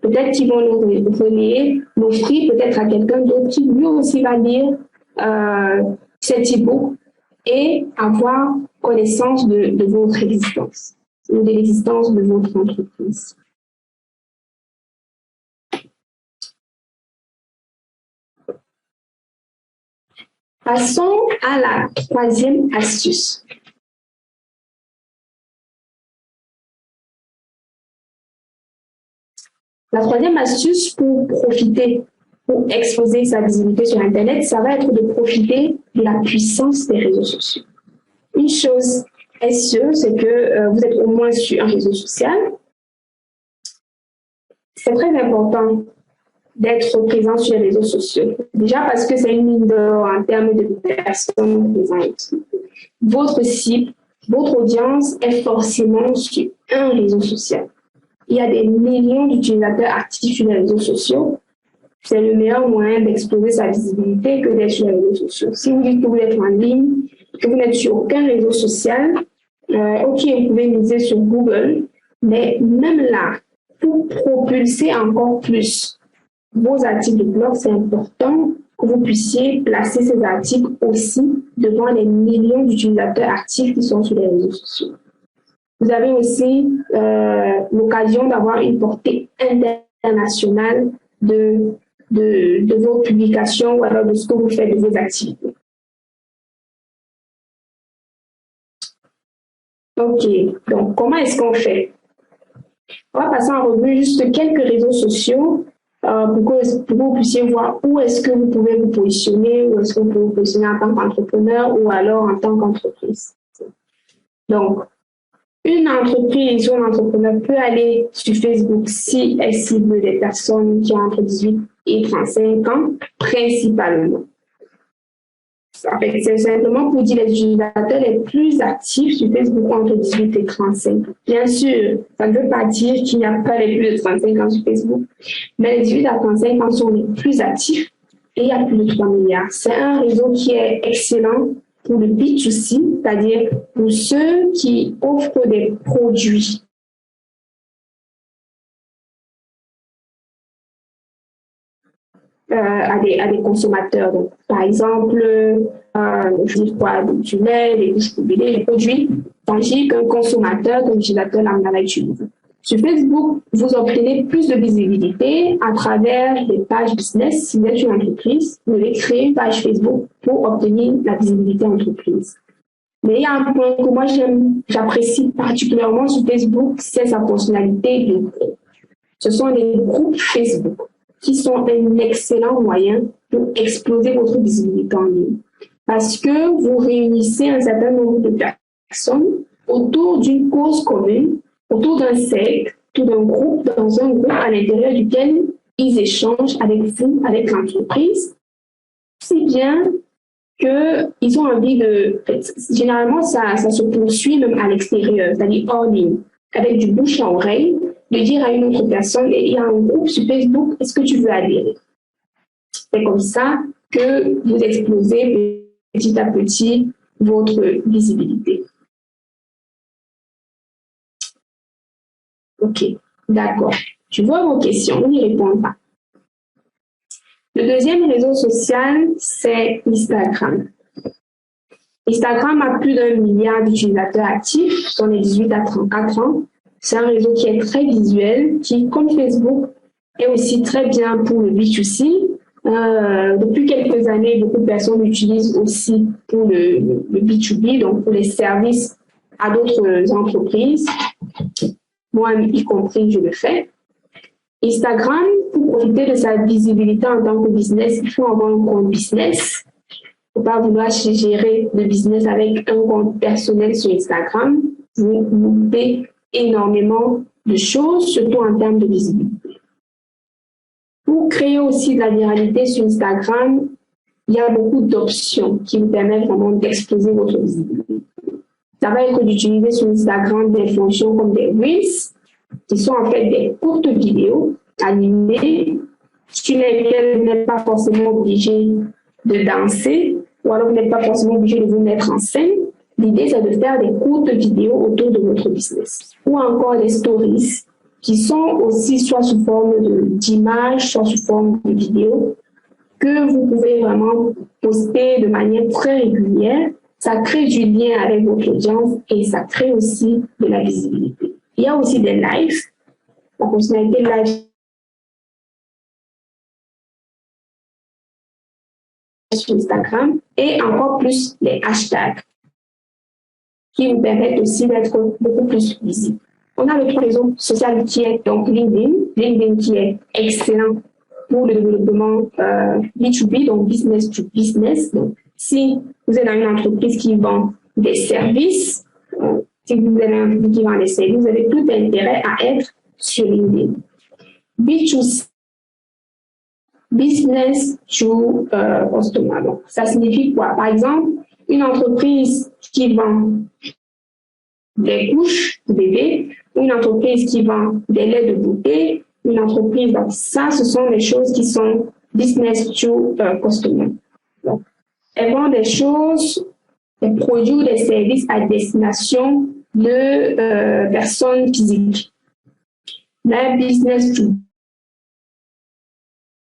Peut-être qu'ils vont le relayer, l'offrir peut-être à quelqu'un d'autre qui lui aussi va lire cet e-book et avoir connaissance de votre existence ou de l'existence de votre entreprise. Passons à la troisième astuce. La troisième astuce pour exposer sa visibilité sur Internet, ça va être de profiter de la puissance des réseaux sociaux. Une chose est sûre, c'est que vous êtes au moins sur un réseau social. c'est très important d'être présent sur les réseaux sociaux. Déjà parce que c'est une mine d'or en termes de personnes présentes. Votre cible, votre audience est forcément sur un réseau social. Il y a des millions d'utilisateurs actifs sur les réseaux sociaux. C'est le meilleur moyen d'exploser sa visibilité que d'être sur les réseaux sociaux. Si vous dites que vous êtes en ligne, que vous n'êtes sur aucun réseau social, ok, vous pouvez miser sur Google, mais même là, pour propulser encore plus vos articles de blog, c'est important que vous puissiez placer ces articles aussi devant les millions d'utilisateurs actifs qui sont sur les réseaux sociaux. Vous avez aussi l'occasion d'avoir une portée internationale de vos publications ou alors de ce que vous faites de vos activités. Ok, donc comment est-ce qu'on fait? On va passer en revue juste quelques réseaux sociaux pour que vous puissiez voir où est-ce que vous pouvez vous positionner, où est-ce que vous pouvez vous positionner en tant qu'entrepreneur ou alors en tant qu'entreprise. Donc, une entreprise ou un entrepreneur peut aller sur Facebook si elle cible des personnes qui ont entre 18 et 35 ans, principalement. En fait, c'est simplement pour dire les utilisateurs les plus actifs sur Facebook entre 18 et 35. Bien sûr, ça ne veut pas dire qu'il n'y a pas les plus de 35 ans sur Facebook, mais les 18 à 35 ans sont les plus actifs et il y a plus de 3 milliards. C'est un réseau qui est excellent pour le B2C, c'est-à-dire pour ceux qui offrent des produits. À des consommateurs. Donc, par exemple, je dis quoi, du lait, des couches publiées, des produits tangibles qu'un consommateur, qu'un utilisateur lambda va utiliser. Sur Facebook, vous obtenez plus de visibilité à travers des pages business. Si vous êtes une entreprise, vous devez créer une page Facebook pour obtenir la visibilité entreprise. Mais il y a un point que moi j'apprécie particulièrement sur Facebook, c'est sa fonctionnalité de groupe. Ce sont les groupes Facebook qui sont un excellent moyen pour exploser votre visibilité en ligne. Parce que vous réunissez un certain nombre de personnes autour d'une cause commune, autour d'un cercle, autour d'un groupe, dans un groupe à l'intérieur duquel ils échangent avec vous, avec l'entreprise, si bien qu'ils ont envie de... Généralement, ça se poursuit même à l'extérieur, c'est-à-dire hors ligne, avec du bouche à oreille, de dire à une autre personne, il y a un groupe sur Facebook, est-ce que tu veux adhérer? C'est comme ça que vous explosez petit à petit votre visibilité. Ok, d'accord. Je vois vos questions, on n'y répond pas. Le deuxième réseau social, c'est Instagram. Instagram a plus d'1 milliard d'utilisateurs actifs, sont les 18 à 34 ans. C'est un réseau qui est très visuel, qui, comme Facebook, est aussi très bien pour le B2C. Depuis quelques années, beaucoup de personnes l'utilisent aussi pour le B2B, donc pour les services à d'autres entreprises. Moi, y compris, je le fais. Instagram, pour profiter de sa visibilité en tant que business, il faut avoir un compte business. Il ne faut pas vouloir gérer le business avec un compte personnel sur Instagram. Vous loupez énormément de choses, surtout en termes de visibilité. Pour créer aussi de la viralité sur Instagram, il y a beaucoup d'options qui vous permettent vraiment d'exploser votre visibilité. Ça va être d'utiliser sur Instagram des fonctions comme des Reels, qui sont en fait des courtes vidéos animées, sur lesquelles vous n'êtes pas forcément obligé de danser, ou alors vous n'êtes pas forcément obligé de vous mettre en scène. L'idée, c'est de faire des courtes vidéos autour de votre business. Ou encore des stories, qui sont aussi soit sous forme d'images, soit sous forme de vidéos, que vous pouvez vraiment poster de manière très régulière. Ça crée du lien avec votre audience et ça crée aussi de la visibilité. Il y a aussi des lives, la fonctionnalité live sur Instagram et encore plus les hashtags qui vous permettent aussi d'être beaucoup plus visible. On a le réseau social qui est donc LinkedIn qui est excellent pour le développement B2B, donc business to business. Donc, si vous êtes dans une entreprise qui vend des services, si vous êtes dans une entreprise qui vend des services, vous avez tout intérêt à être sur LinkedIn. B2C, business to customer. Donc, ça signifie quoi? Par exemple, une entreprise qui vend des couches de bébé, une entreprise qui vend des laits de bouteille, une entreprise, donc ça, ce sont des choses qui sont business to customer. Donc, elles vendent des choses, des produits ou des services à destination de personnes physiques. La business to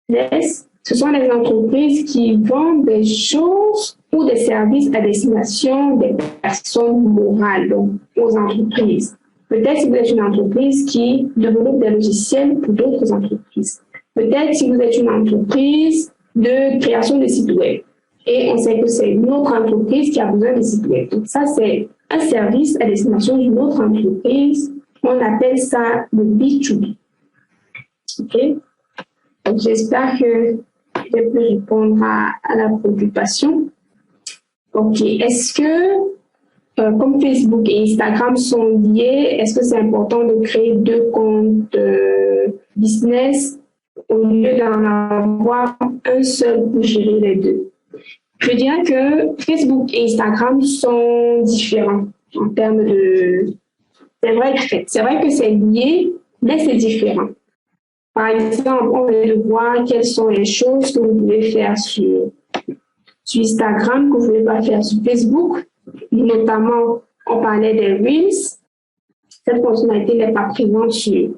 business, ce sont des entreprises qui vendent des choses ou des services à destination des personnes morales, donc aux entreprises. Peut-être si vous êtes une entreprise qui développe des logiciels pour d'autres entreprises. Peut-être si vous êtes une entreprise de création de sites web. Et on sait que c'est une autre entreprise qui a besoin de sites web. Donc ça, c'est un service à destination d'une autre entreprise. On appelle ça le B2B. OK? Donc, j'espère que je peux répondre à la préoccupation. OK. Est-ce que, comme Facebook et Instagram sont liés, est-ce que c'est important de créer deux comptes business au lieu d'en avoir un seul pour gérer les deux? Je dirais que Facebook et Instagram sont différents en termes de... C'est vrai que c'est lié, mais c'est différent. Par exemple, on va voir quelles sont les choses que vous pouvez faire sur Instagram, que vous ne pouvez pas faire sur Facebook. Notamment, on parlait des Reels. Cette fonctionnalité n'est pas présente sur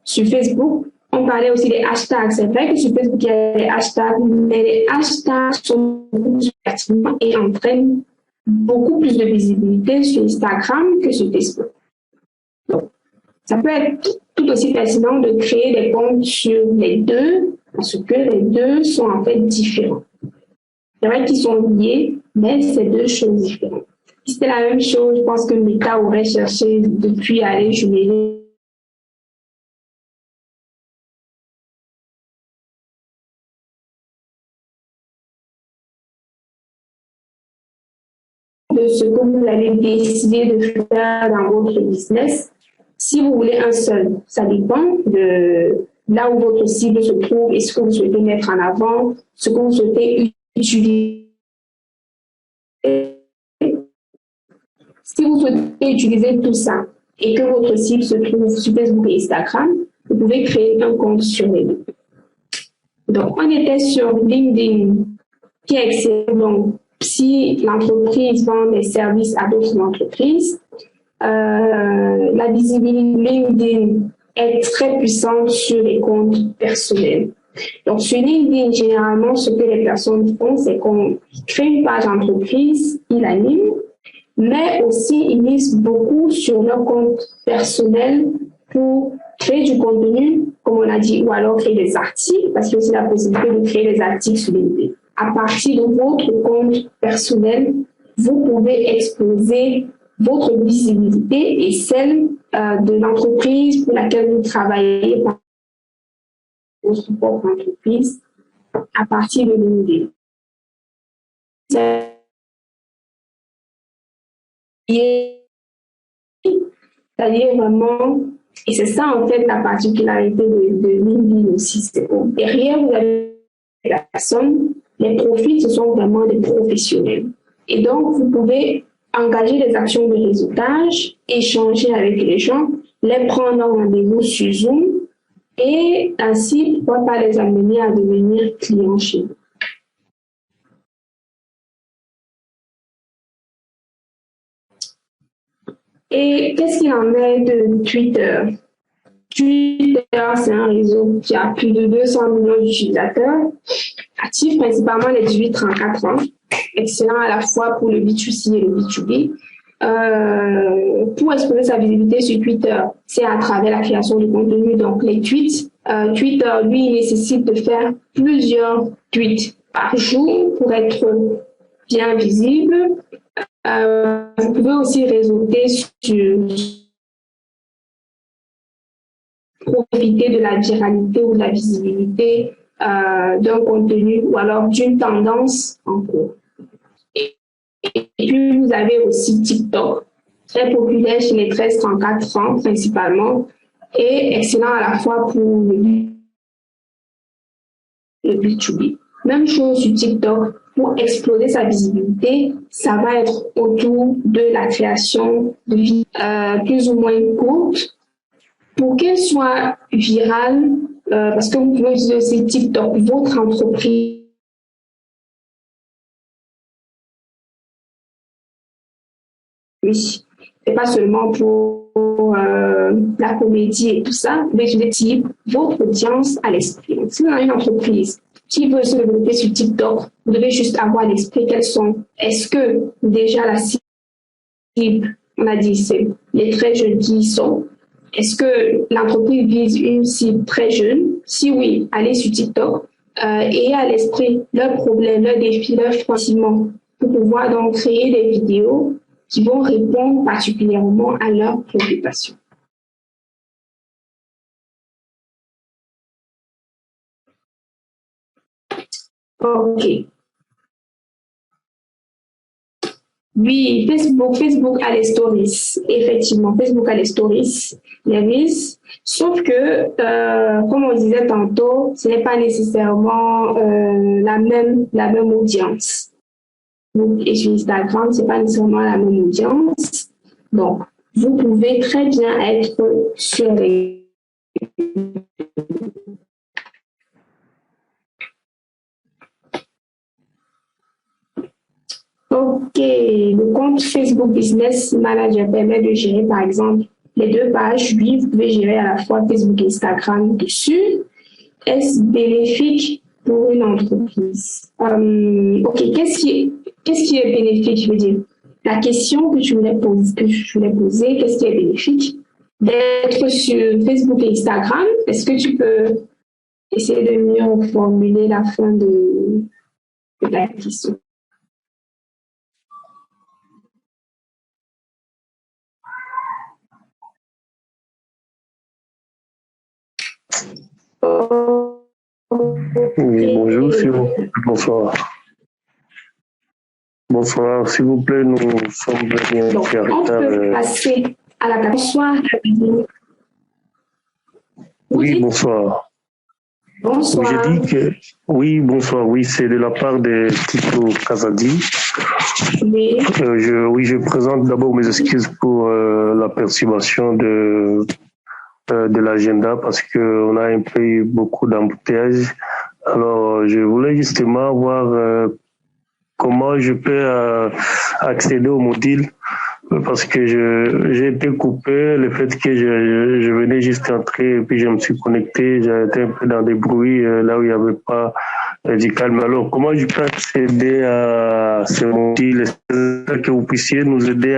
Facebook. On parlait aussi des hashtags. C'est vrai que sur Facebook, il y a des hashtags, mais les hashtags sont beaucoup plus pertinents et entraînent beaucoup plus de visibilité sur Instagram que sur Facebook. Donc, ça peut être tout aussi pertinent de créer des comptes sur les deux, parce que les deux sont en fait différents. C'est vrai qu'ils sont liés, mais c'est deux choses différentes. Si c'était la même chose, je pense que Meta aurait cherché depuis à aller jumeler de ce que vous allez décider de faire dans votre business. Si vous voulez un seul, ça dépend de là où votre cible se trouve et ce que vous souhaitez mettre en avant, ce que vous souhaitez utiliser. Si vous souhaitez utiliser tout ça et que votre cible se trouve sur Facebook et Instagram, vous pouvez créer un compte sur les deux. Donc, on était sur LinkedIn, qui est excellent. Donc, si l'entreprise vend des services à d'autres entreprises, la visibilité LinkedIn est très puissante sur les comptes personnels. Donc, sur LinkedIn, généralement, ce que les personnes font, c'est qu'on crée une page entreprise, ils l'animent, mais aussi ils misent beaucoup sur leur compte personnel pour créer du contenu, comme on a dit, ou alors créer des articles, parce qu'il y a aussi la possibilité de créer des articles sur LinkedIn. À partir de votre compte personnel, vous pouvez exposer votre visibilité et celle de l'entreprise pour laquelle vous travaillez, votre propre entreprise, à partir de LinkedIn. C'est-à-dire vraiment, et c'est ça en fait la particularité de LinkedIn aussi, c'est que derrière vous avez des personnes, les profils, ce sont vraiment des professionnels. Et donc, vous pouvez engager des actions de réseautage, échanger avec les gens, les prendre en rendez-vous sur Zoom et ainsi, pourquoi pas les amener à devenir clients chez vous. Et qu'est-ce qu'il en est de Twitter? Twitter, c'est un réseau qui a plus de 200 millions d'utilisateurs, actifs principalement les 18-34 ans, excellent à la fois pour le B2C et le B2B. Pour exposer sa visibilité sur Twitter, c'est à travers la création de contenu, donc les tweets. Twitter, lui, il nécessite de faire plusieurs tweets par jour pour être bien visible. Vous pouvez aussi réseauter profiter de la viralité ou de la visibilité d'un contenu ou alors d'une tendance en cours. Et puis, vous avez aussi TikTok, très populaire chez les 13-34 ans principalement. et excellent à la fois pour le B2B. Même chose sur TikTok, pour exploser sa visibilité, ça va être autour de la création de vidéos plus ou moins courtes pour qu'elles soient virales, parce que vous pouvez utiliser aussi TikTok, votre entreprise. Oui, c'est pas seulement pour la comédie et tout ça, mais je dis votre audience à l'esprit. Donc, si vous avez une entreprise qui veut se développer sur TikTok, vous devez juste avoir à l'esprit quels sont. Est-ce que déjà la cible, on a dit, c'est les très jeunes qui y sont. Est-ce que l'entreprise vise une cible très jeune? Si oui, allez sur TikTok et à l'esprit leurs problèmes, leurs défis, leurs frustrations pour pouvoir donc créer des vidéos qui vont répondre particulièrement à leurs préoccupations. OK. Oui, Facebook a les stories. Effectivement, Facebook a les stories, les reels. Sauf que, comme on disait tantôt, ce n'est pas nécessairement la même audience. Donc, et sur Instagram, c'est pas nécessairement la même audience. Donc, vous pouvez très bien être sur les OK, le compte Facebook Business Manager permet de gérer, par exemple, les deux pages. Oui, vous pouvez gérer à la fois Facebook et Instagram dessus. Est-ce bénéfique pour une entreprise? OK, qu'est-ce qui est bénéfique, je veux dire? La question que je voulais poser, qu'est-ce qui est bénéfique? D'être sur Facebook et Instagram, est-ce que tu peux essayer de mieux formuler la fin de la question? Oui, bonjour, s'il vous plaît. Bonsoir. Bonsoir, s'il vous plaît, nous sommes bien Donc, on peut passer à la bonsoir. Oui, bonsoir. Bonsoir. J'ai dit que oui, bonsoir. Oui, c'est de la part de Tito Kazadi. Oui. Je présente d'abord mes excuses pour la perturbation de l'agenda parce qu'on a un peu eu beaucoup d'embouteillages. Alors, je voulais justement voir comment je peux accéder au module parce que j'ai été coupé, le fait que je venais juste entrer et puis je me suis connecté, j'ai été un peu dans des bruits là où il n'y avait pas du calme. Alors, comment je peux accéder à ce module? Est-ce que vous puissiez nous aider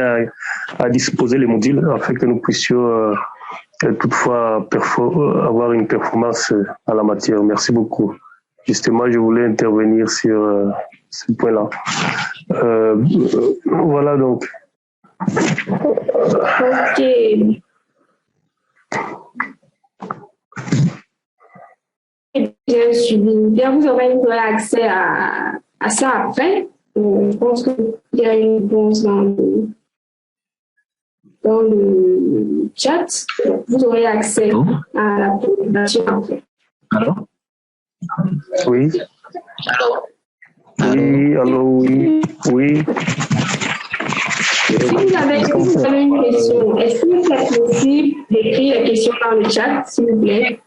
à disposer les modules afin que nous puissions toutefois avoir une performance à la matière? Merci beaucoup. Justement, je voulais intervenir sur ce point-là. Voilà donc. OK. Bien suivi. Bien, vous aurez accès à ça après. Je pense qu'il y a une réponse dans le chat. Donc, vous aurez accès à la présentation après. Allô? Oui. Allô? Oui, allô, oui. Oui. Si vous avez une question, est-ce que c'est possible d'écrire la question dans le chat, s'il vous plaît?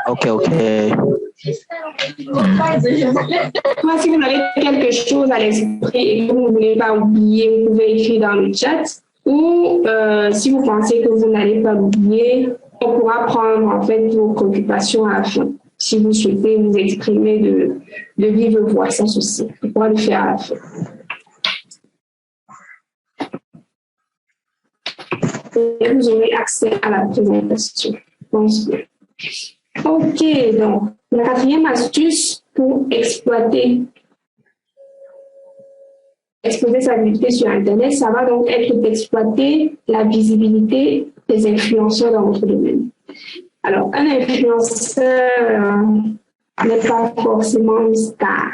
Ok. Moi, si vous avez quelque chose à l'esprit et que vous ne voulez pas oublier, vous pouvez écrire dans le chat. Ou si vous pensez que vous n'allez pas l'oublier, on pourra prendre en fait vos préoccupations à la fin. Si vous souhaitez vous exprimer de vive voix, sans souci, on pourra le faire à la fin. Et vous aurez accès à la présentation. Je pense bien. OK, donc la quatrième astuce pour exploser sa visibilité sur Internet, ça va donc être d'exploiter la visibilité des influenceurs dans votre domaine. Alors, un influenceur n'est pas forcément une star.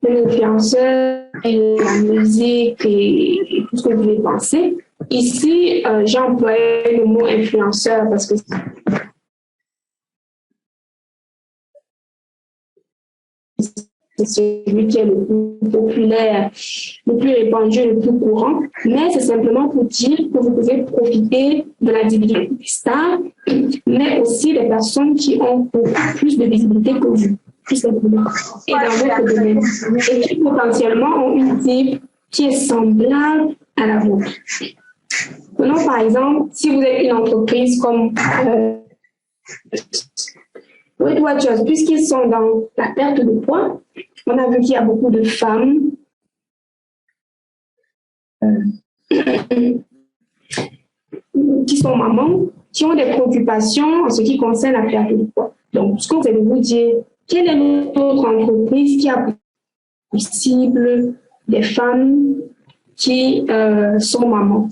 Un influenceur, la musique et tout ce que vous pouvez penser, Ici, j'emploie le mot influenceur parce que c'est celui qui est le plus populaire, le plus répandu, le plus courant. Mais c'est simplement pour dire que vous pouvez profiter de la visibilité des stars, mais aussi des personnes qui ont beaucoup plus de visibilité que vous, tout simplement. Et dans votre domaine. Et qui potentiellement ont une cible qui est semblable à la vôtre. Prenons par exemple, si vous êtes une entreprise comme Weight Watchers, puisqu'ils sont dans la perte de poids, on a vu qu'il y a beaucoup de femmes qui sont mamans, qui ont des préoccupations en ce qui concerne la perte de poids. Donc, ce que vous allez vous dire, quelle est notre entreprise qui a possible des femmes qui sont mamans?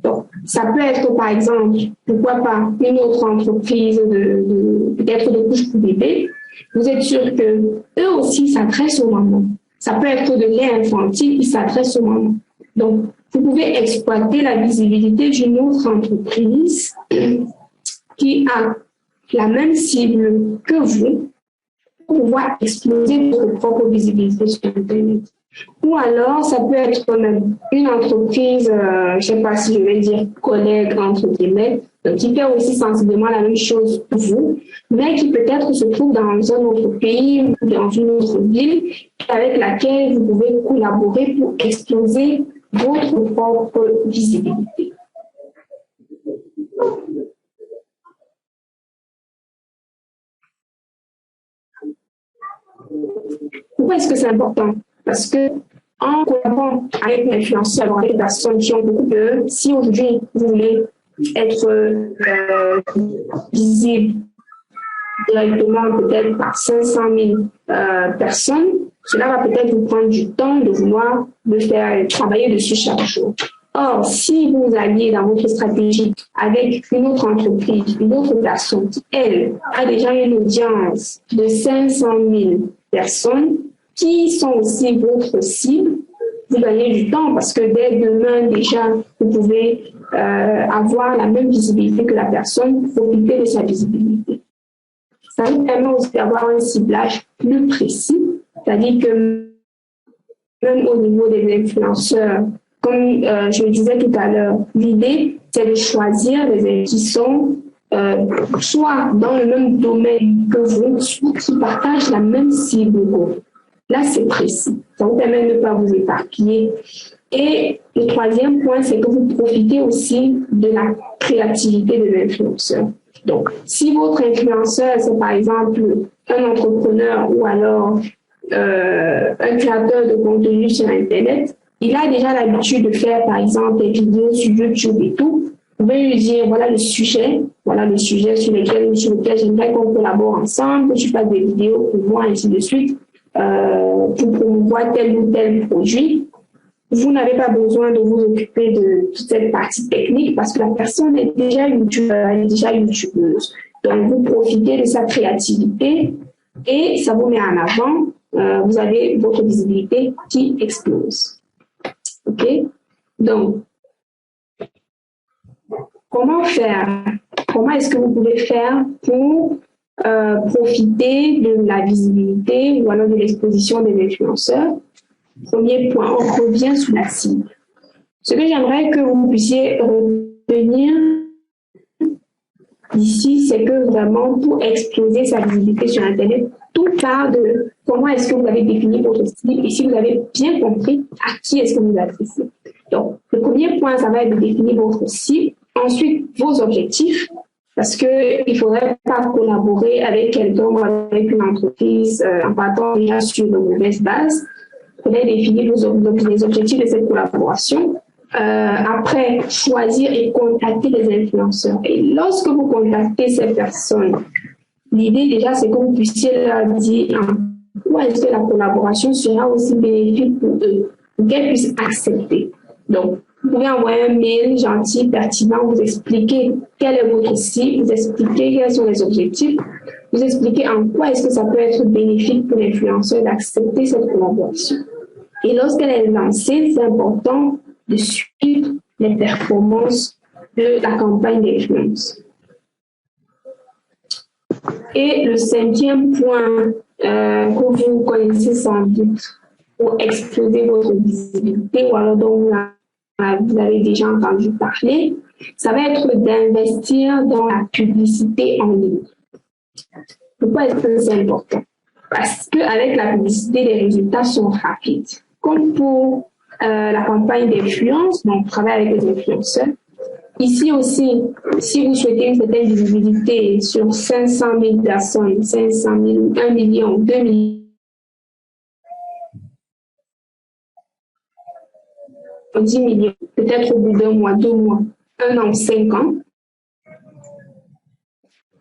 Donc, ça peut être, par exemple, pourquoi pas, une autre entreprise peut-être de couches pour bébés. Vous êtes sûr que eux aussi s'adressent aux mamans. Ça peut être de lait infantile qui s'adresse aux mamans. Donc, vous pouvez exploiter la visibilité d'une autre entreprise qui a la même cible que vous pour pouvoir exploser votre propre visibilité sur Internet. Ou alors, ça peut être même une entreprise, je ne sais pas si je vais dire collègue, entre guillemets, qui fait aussi sensiblement la même chose que vous, mais qui peut-être se trouve dans un autre pays ou dans une autre ville, avec laquelle vous pouvez collaborer pour exploser votre propre visibilité. Pourquoi est-ce que c'est important? Parce que en collaborant avec les influenceurs, avec des personnes qui ont beaucoup de... Si aujourd'hui, vous voulez être visible directement peut-être par 500 000 personnes, cela va peut-être vous prendre du temps de vouloir le faire travailler dessus chaque jour. Or, si vous alliez dans votre stratégie avec une autre entreprise, une autre personne qui, elle, a déjà une audience de 500 000 personnes qui sont aussi votre cible, vous gagnez du temps parce que dès demain, déjà, vous pouvez avoir la même visibilité que la personne, profiter de sa visibilité. Ça vous permet aussi d'avoir un ciblage plus précis, c'est-à-dire que même au niveau des influenceurs, comme je le disais tout à l'heure, l'idée, c'est de choisir des gens qui sont soit dans le même domaine que vous, soit qui partagent la même cible que vous. Là, c'est précis. Ça vous permet de ne pas vous éparpiller. Et le troisième point, c'est que vous profitez aussi de la créativité de l'influenceur. Donc, si votre influenceur, c'est par exemple un entrepreneur ou alors un créateur de contenu sur Internet, il a déjà l'habitude de faire, par exemple, des vidéos sur YouTube et tout. Vous pouvez lui dire, voilà le sujet sur lequel j'aimerais qu'on collabore ensemble, que tu fasses des vidéos pour moi, ainsi de suite, pour promouvoir tel ou tel produit. Vous n'avez pas besoin de vous occuper de toute cette partie technique parce que la personne est déjà youtubeuse. Donc, vous profitez de sa créativité et ça vous met en avant. Vous avez votre visibilité qui explose. OK? Donc, comment faire? Comment est-ce que vous pouvez faire pour profiter de la visibilité ou alors de l'exposition des influenceurs? Premier point, on revient sur la cible. Ce que j'aimerais que vous puissiez retenir ici, c'est que vraiment, pour exploser sa visibilité sur Internet, tout part de comment est-ce que vous avez défini votre cible et si vous avez bien compris à qui est-ce que vous adressez. Donc, le premier point, ça va être de définir votre cible. Ensuite, vos objectifs, parce qu'il ne faudrait pas collaborer avec quelqu'un ou avec une entreprise en partant déjà sur de mauvaises bases. Vous allez définir les objectifs de cette collaboration. Après, choisir et contacter les influenceurs. Et lorsque vous contactez ces personnes, l'idée déjà, c'est que vous puissiez leur dire pourquoi est-ce que la collaboration sera aussi bénéfique pour eux, pour qu'elles puissent accepter. Donc, vous pouvez envoyer un mail gentil, pertinent, vous expliquer quelle est votre cible, vous expliquer quels sont les objectifs, vous expliquer en quoi est-ce que ça peut être bénéfique pour l'influenceur d'accepter cette collaboration. Et lorsqu'elle est lancée, c'est important de suivre les performances de la campagne d'influence. Et le cinquième point que vous connaissez sans doute pour exploser votre visibilité ou alors dont vous avez déjà entendu parler, ça va être d'investir dans la publicité en ligne. Pourquoi est-ce que c'est important? Parce qu'avec la publicité, les résultats sont rapides. Comme pour la campagne d'influence, on travaille avec les influenceurs. Ici aussi, si vous souhaitez une certaine visibilité sur 500 000 personnes, 500 000, 1 million, 2 millions, 10 millions, peut-être au bout d'un mois, 2 mois, 1 an, 5 ans.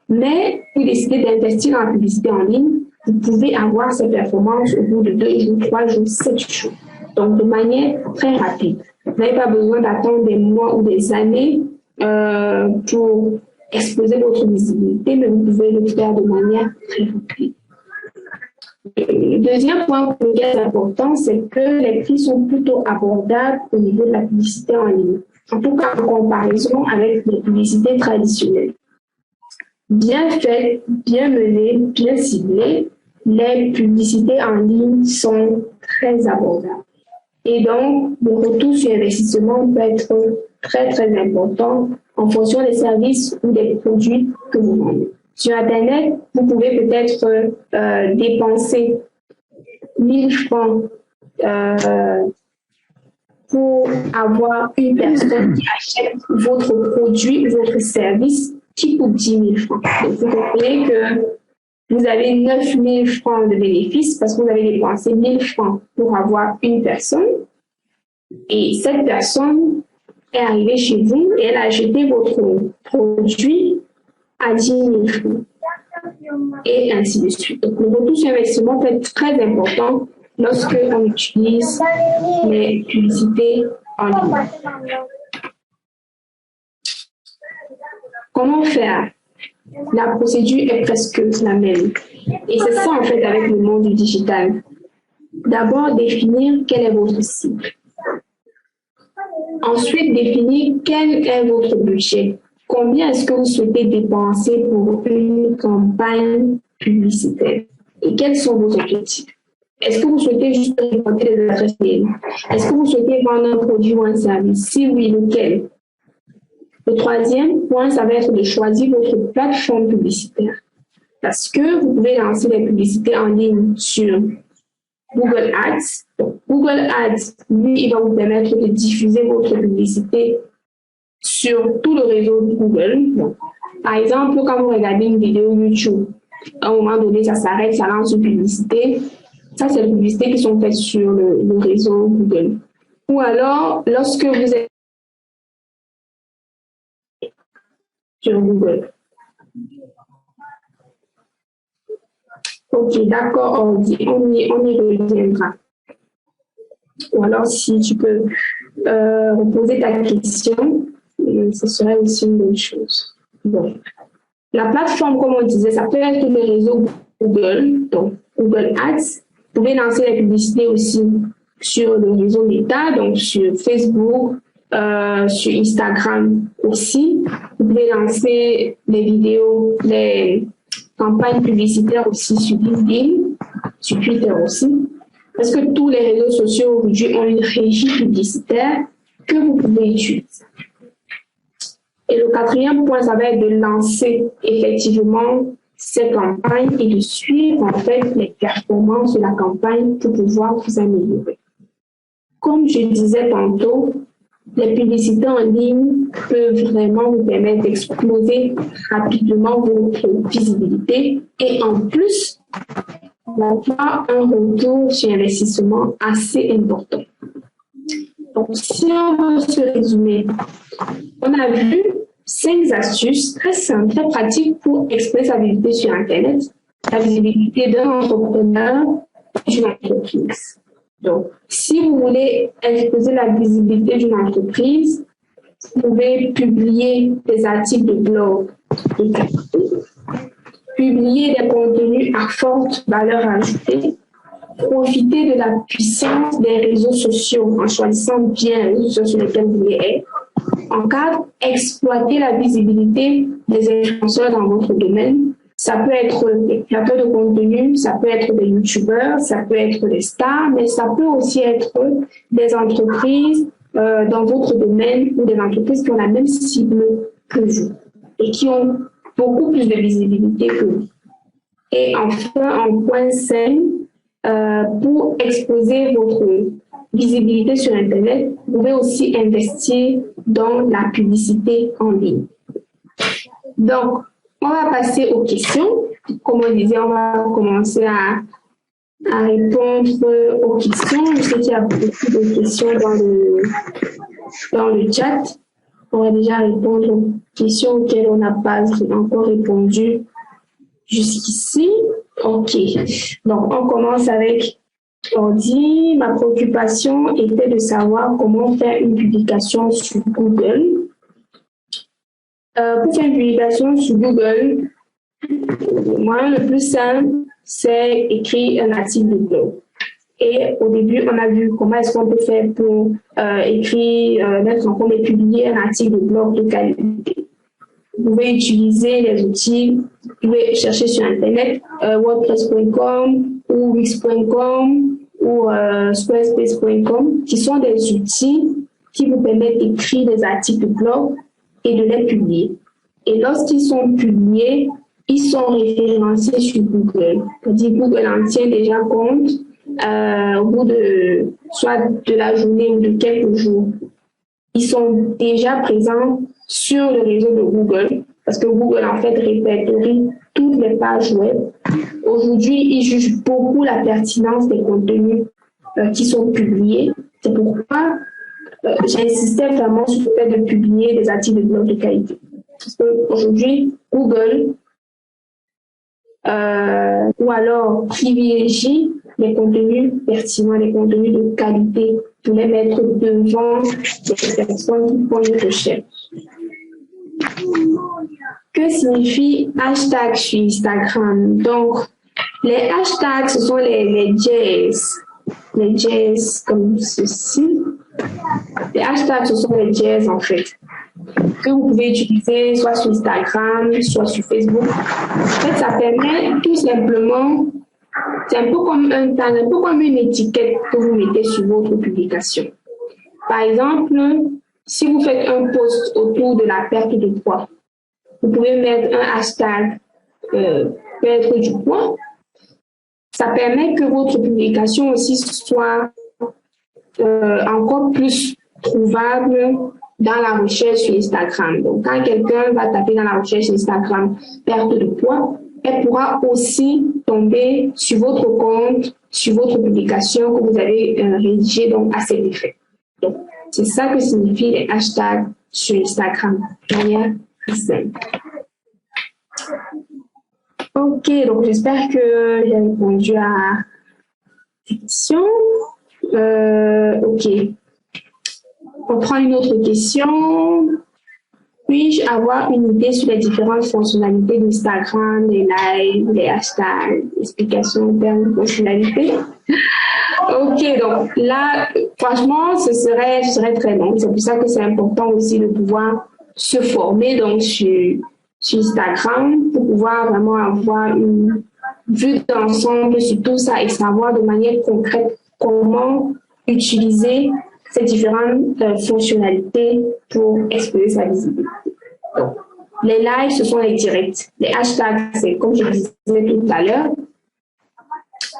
Mais vous décidez d'investir dans la publicité en ligne, vous pouvez avoir ces performances au bout de 2 jours, 3 jours, 7 jours. Donc, de manière très rapide. Vous n'avez pas besoin d'attendre des mois ou des années pour exposer votre visibilité, mais vous pouvez le faire de manière très rapide. Le deuxième point qui est important, c'est que les prix sont plutôt abordables au niveau de la publicité en ligne. En tout cas, en comparaison avec les publicités traditionnelles. Bien faites, bien menées, bien ciblées, les publicités en ligne sont très abordables. Et donc, le retour sur investissement peut être très, très important en fonction des services ou des produits que vous vendez. Sur Internet, vous pouvez peut-être dépenser 1000 francs pour avoir une personne qui achète votre produit ou votre service qui coûte 10 000 francs. Donc, vous comprenez que vous avez 9 000 francs de bénéfices parce que vous avez dépensé 1 000 francs pour avoir une personne. Et cette personne est arrivée chez vous et elle a acheté votre produit à 10 000 francs. Et ainsi de suite. Donc, le retour sur investissement peut être très important lorsque on utilise les publicités en ligne. Comment faire? La procédure est presque la même. Et c'est ça, en fait, avec le monde du digital. D'abord, définir quelle est votre cible. Ensuite, définir quel est votre budget. Combien est-ce que vous souhaitez dépenser pour une campagne publicitaire? Et quels sont vos objectifs? Est-ce que vous souhaitez juste récolter des adresses mail? Est-ce que vous souhaitez vendre un produit ou un service? Si oui, lequel? Le troisième point, ça va être de choisir votre plateforme publicitaire. Parce que vous pouvez lancer des publicités en ligne sur Google Ads. Donc, Google Ads, lui, il va vous permettre de diffuser votre publicité sur tout le réseau de Google. Donc, par exemple, quand vous regardez une vidéo YouTube, à un moment donné, ça s'arrête, ça lance une publicité. Ça, c'est les publicités qui sont faites sur le réseau Google. Ou alors, lorsque vous êtes sur Google. Ok, d'accord, on y reviendra. Ou alors, si tu peux reposer ta question, ce serait aussi une bonne chose. Bon. La plateforme, comme on disait, ça peut être le réseau Google, donc Google Ads. Vous pouvez lancer la publicité aussi sur le réseau Meta, donc sur Facebook, sur Instagram aussi. Vous pouvez lancer les vidéos, les campagnes publicitaires aussi sur LinkedIn, sur Twitter aussi. Parce que tous les réseaux sociaux aujourd'hui ont une régie publicitaire que vous pouvez utiliser. Et le quatrième point, ça va être de lancer effectivement ces campagnes et de suivre en fait les performances de la campagne pour pouvoir vous améliorer. Comme je disais tantôt, les publicités en ligne peuvent vraiment vous permettre d'exploser rapidement votre visibilité et en plus d'avoir un retour sur investissement assez important. Donc, si on veut se résumer, on a vu 5 astuces très simples, très pratiques pour exprimer sa visibilité sur Internet, la visibilité d'un entrepreneur, d'une entreprise. Donc, si vous voulez exposer la visibilité d'une entreprise, vous pouvez publier des articles de blog, publier des contenus à forte valeur ajoutée, profiter de la puissance des réseaux sociaux en choisissant bien les réseaux sociaux sur lesquels vous voulez être, en cadre, exploiter la visibilité des influenceurs dans votre domaine. Ça peut être des créateurs de contenu, ça peut être des youtubeurs, ça peut être des stars, mais ça peut aussi être des entreprises dans votre domaine ou des entreprises qui ont la même cible que vous et qui ont beaucoup plus de visibilité que vous. Et enfin, en point 5, pour exposer votre visibilité sur Internet, vous pouvez aussi investir dans la publicité en ligne. Donc, on va passer aux questions. Comme on disait, on va commencer à répondre aux questions. Je sais qu'il y a beaucoup de questions dans le chat. On va déjà répondre aux questions auxquelles on n'a pas encore répondu jusqu'ici. OK. Donc, on commence avec Ordi. Ma préoccupation était de savoir comment faire une publication sur Google. Pour faire une publication sur Google, le moyen le plus simple, c'est écrire un article de blog. Et au début, on a vu comment est-ce qu'on peut faire pour mettre en compte et publier un article de blog de qualité. Vous pouvez utiliser les outils, vous pouvez chercher sur Internet, wordpress.com ou wix.com ou squarespace.com, qui sont des outils qui vous permettent d'écrire des articles de blog et de les publier. Et lorsqu'ils sont publiés, ils sont référencés sur Google. C'est-à-dire Google en tient déjà compte au bout de soit de la journée ou de quelques jours. Ils sont déjà présents sur le réseau de Google parce que Google en fait répertorie toutes les pages web. Aujourd'hui, ils jugent beaucoup la pertinence des contenus qui sont publiés. C'est pourquoi j'insistais vraiment sur le fait de publier des articles de blog de qualité. Parce qu'aujourd'hui, Google ou alors privilégie les contenus pertinents, les contenus de qualité pour les mettre devant les personnes qui font une recherche. Que signifie hashtag sur Instagram? Donc, les hashtags, ce sont les jazz. Les jazz comme ceci. Les hashtags, ce sont les jazz en fait, que vous pouvez utiliser soit sur Instagram, soit sur Facebook. En fait, ça permet tout simplement, c'est un peu comme une étiquette que vous mettez sur votre publication. Par exemple, si vous faites un post autour de la perte de poids, vous pouvez mettre un hashtag perdre du poids. Ça permet que votre publication aussi soit encore plus trouvable dans la recherche sur Instagram. Donc, quand quelqu'un va taper dans la recherche Instagram perte de poids, elle pourra aussi tomber sur votre compte, sur votre publication que vous avez rédigée donc à cet effet. Donc, c'est ça que signifient les hashtags sur Instagram. De manière très simple. Ok, donc j'espère que j'ai répondu à cette question. Ok. On prend une autre question. Puis-je avoir une idée sur les différentes fonctionnalités d'Instagram, les lives, les hashtags, explications en termes de fonctionnalités? Ok, donc là, franchement, ce serait très long. C'est pour ça que c'est important aussi de pouvoir se former donc sur Instagram pour pouvoir vraiment avoir une vue d'ensemble sur tout ça et savoir de manière concrète comment utiliser ces différentes fonctionnalités pour exposer sa visibilité. Donc, les lives, ce sont les directs. Les hashtags, c'est comme je disais tout à l'heure.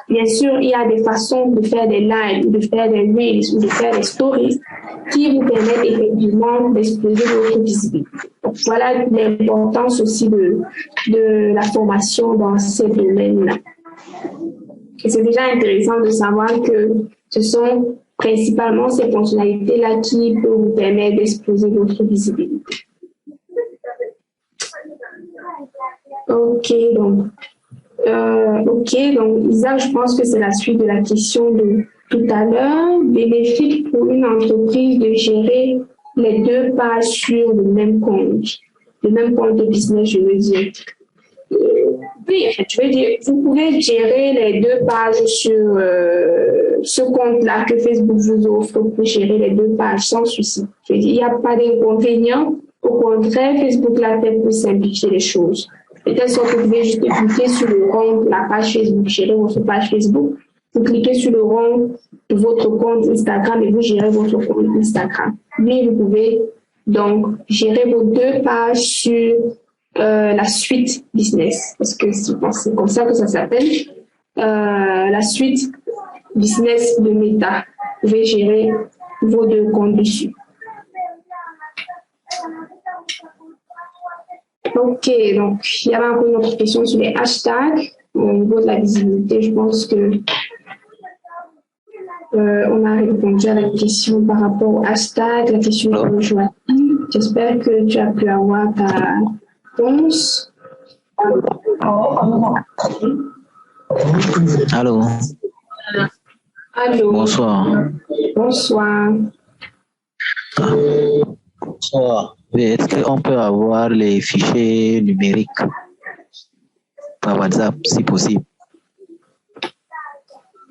Bien sûr, il y a des façons de faire des lives, de faire des reels ou de faire des stories qui vous permettent effectivement d'exposer votre visibilité. Donc, voilà l'importance aussi de la formation dans ces domaines-là. Et c'est déjà intéressant de savoir que ce sont principalement ces fonctionnalités-là qui peuvent vous permettre d'exposer votre visibilité. Ok, donc Isa, je pense que c'est la suite de la question de tout à l'heure. Bénéfique pour une entreprise de gérer les deux pages sur le même compte de business, je veux dire. Oui, je veux dire, vous pouvez gérer les deux pages sur ce compte-là que Facebook vous offre. Vous pouvez gérer les deux pages sans souci. Je veux dire, il n'y a pas d'inconvénient. Au contraire, Facebook l'a fait pour simplifier les choses. De telle sorte que vous pouvez juste cliquer sur le rond de la page Facebook, gérer votre page Facebook. Vous cliquez sur le rond de votre compte Instagram et vous gérez votre compte Instagram. Mais vous pouvez donc gérer vos deux pages sur la suite business, parce que c'est comme ça que ça s'appelle, la suite business de Meta. Vous pouvez gérer vos deux comptes dessus. Ok, donc il y avait encore une autre question sur les hashtags. Au niveau de la visibilité, je pense que on a répondu à la question par rapport au hashtag, la question de Joachim. J'espère que tu as pu avoir ta réponse. Allô. Allô. Bonsoir. Bonsoir. Bonsoir. Est-ce qu'on peut avoir les fichiers numériques par WhatsApp, si possible?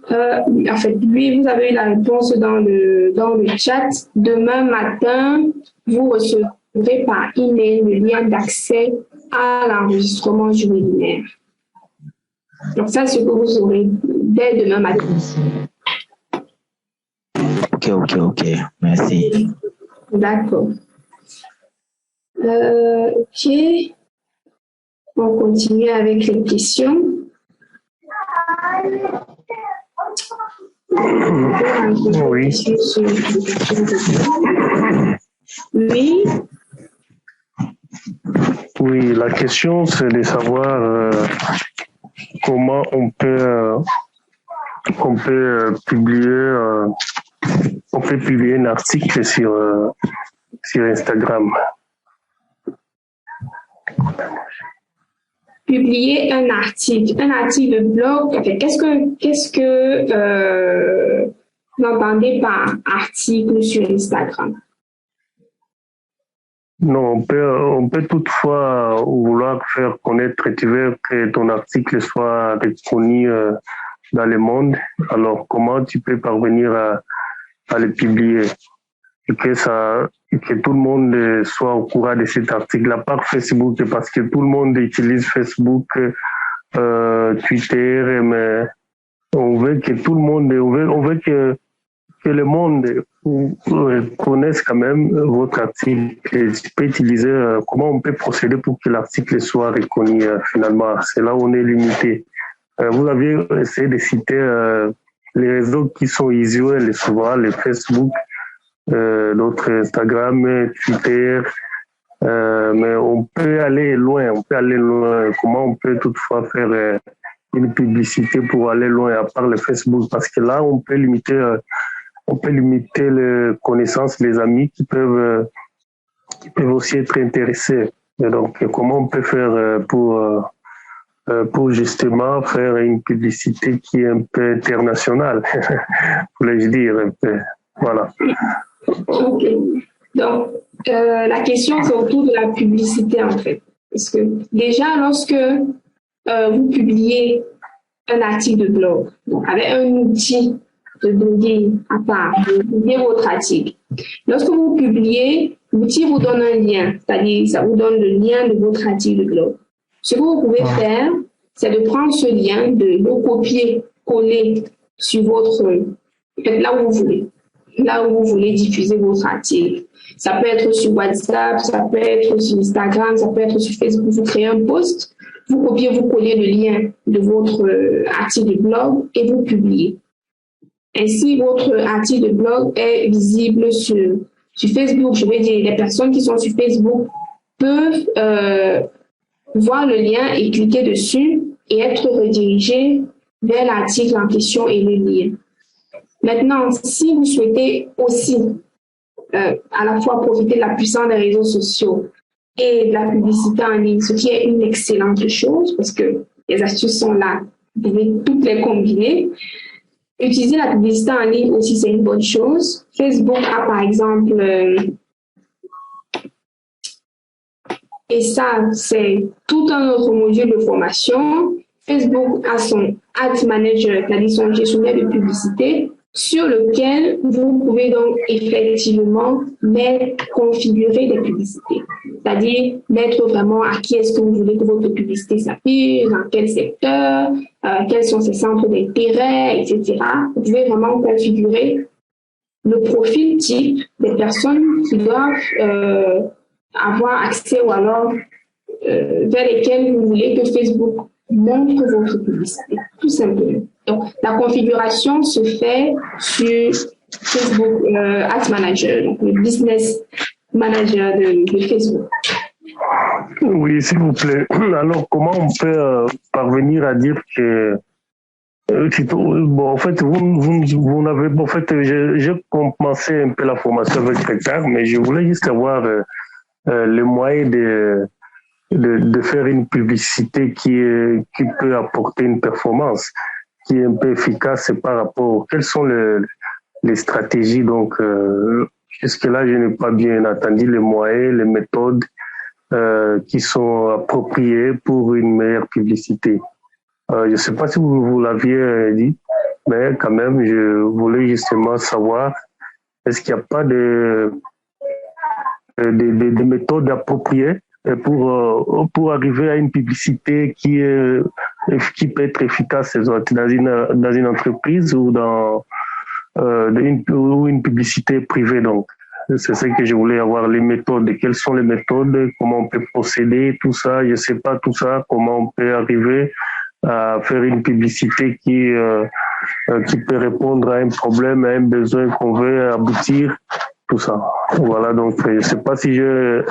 En fait, oui, vous avez eu la réponse dans le chat. Demain matin, vous recevrez par email le lien d'accès à l'enregistrement du webinaire. Donc ça, c'est ce que vous aurez dès demain matin. Ok. Merci. D'accord. Ok. On continue avec les questions. Oui. Oui. Oui, la question, c'est de savoir comment on peut publier un article sur Instagram. Publier un article de blog. Okay. Qu'est-ce que vous entendez par article sur Instagram? Non, on peut toutefois vouloir faire connaître, tu veux que ton article soit reconnu dans le monde. Alors, comment tu peux parvenir à le publier et que tout le monde soit au courant de cet article, à part Facebook, parce que tout le monde utilise Facebook, Twitter, mais on veut que tout le monde, on veut que le monde connaisse quand même votre article. Et tu peux utiliser comment on peut procéder pour que l'article soit reconnu finalement. C'est là où on est limité. Vous avez essayé de citer les réseaux qui sont usuels souvent, les Facebook, d'autres Instagram, Twitter, mais on peut aller loin. Comment on peut toutefois faire une publicité pour aller loin à part le Facebook? Parce que là, on peut limiter les connaissances, les amis qui peuvent aussi être intéressés. Et donc, comment on peut faire pour justement faire une publicité qui est un peu internationale, voulais-je dire un peu. Voilà. Ok. Donc, la question, c'est autour de la publicité, en fait. Parce que déjà, lorsque vous publiez un article de blog, donc avec un outil de blogging à part, vous publiez votre article. Lorsque vous publiez, l'outil vous donne un lien, c'est-à-dire ça vous donne le lien de votre article de blog. Ce que vous pouvez faire, c'est de prendre ce lien, de le copier, coller sur votre, là où vous voulez diffuser votre article. Ça peut être sur WhatsApp, ça peut être sur Instagram, ça peut être sur Facebook. Vous créez un post, vous copiez, vous collez le lien de votre article de blog et vous publiez. Ainsi, votre article de blog est visible sur Facebook. Je veux dire, les personnes qui sont sur Facebook peuvent voir le lien et cliquer dessus et être redirigées vers l'article en question et le lien. Maintenant, si vous souhaitez aussi à la fois profiter de la puissance des réseaux sociaux et de la publicité en ligne, ce qui est une excellente chose parce que les astuces sont là, vous pouvez toutes les combiner. Utiliser la publicité en ligne aussi, c'est une bonne chose. Facebook a par exemple et ça, c'est tout un autre module de formation. Facebook a son Ad Manager, c'est-à-dire son gestionnaire de publicité, sur lequel vous pouvez donc effectivement configurer des publicités. C'est-à-dire mettre vraiment à qui est-ce que vous voulez que votre publicité s'affiche, dans quel secteur, quels sont ses centres d'intérêt, etc. Vous pouvez vraiment configurer le profil type des personnes qui doivent avoir accès ou alors vers lesquelles vous voulez que Facebook montre votre publicité, tout simplement. Donc, la configuration se fait sur Facebook Ads Manager, donc le Business Manager de Facebook. Oui, s'il vous plaît. Alors, comment on peut parvenir à dire que bon, en fait, vous n'avez, en fait, j'ai commencé un peu la formation avec très tard, mais je voulais juste avoir les moyens de faire une publicité qui peut apporter une performance, qui est un peu efficace par rapport, quelles sont les stratégies, donc, jusque-là, je n'ai pas bien entendu les moyens, les méthodes qui sont appropriées pour une meilleure publicité. Je ne sais pas si vous l'aviez dit, mais quand même, je voulais justement savoir, est-ce qu'il n'y a pas de méthodes appropriées pour arriver à une publicité qui peut être efficace dans une entreprise ou dans une publicité privée. Donc, c'est ça que je voulais avoir, les méthodes. Quelles sont les méthodes, comment on peut procéder, tout ça. Je ne sais pas tout ça, comment on peut arriver à faire une publicité qui peut répondre à un problème, à un besoin qu'on veut aboutir, tout ça. Voilà, donc je ne sais pas si je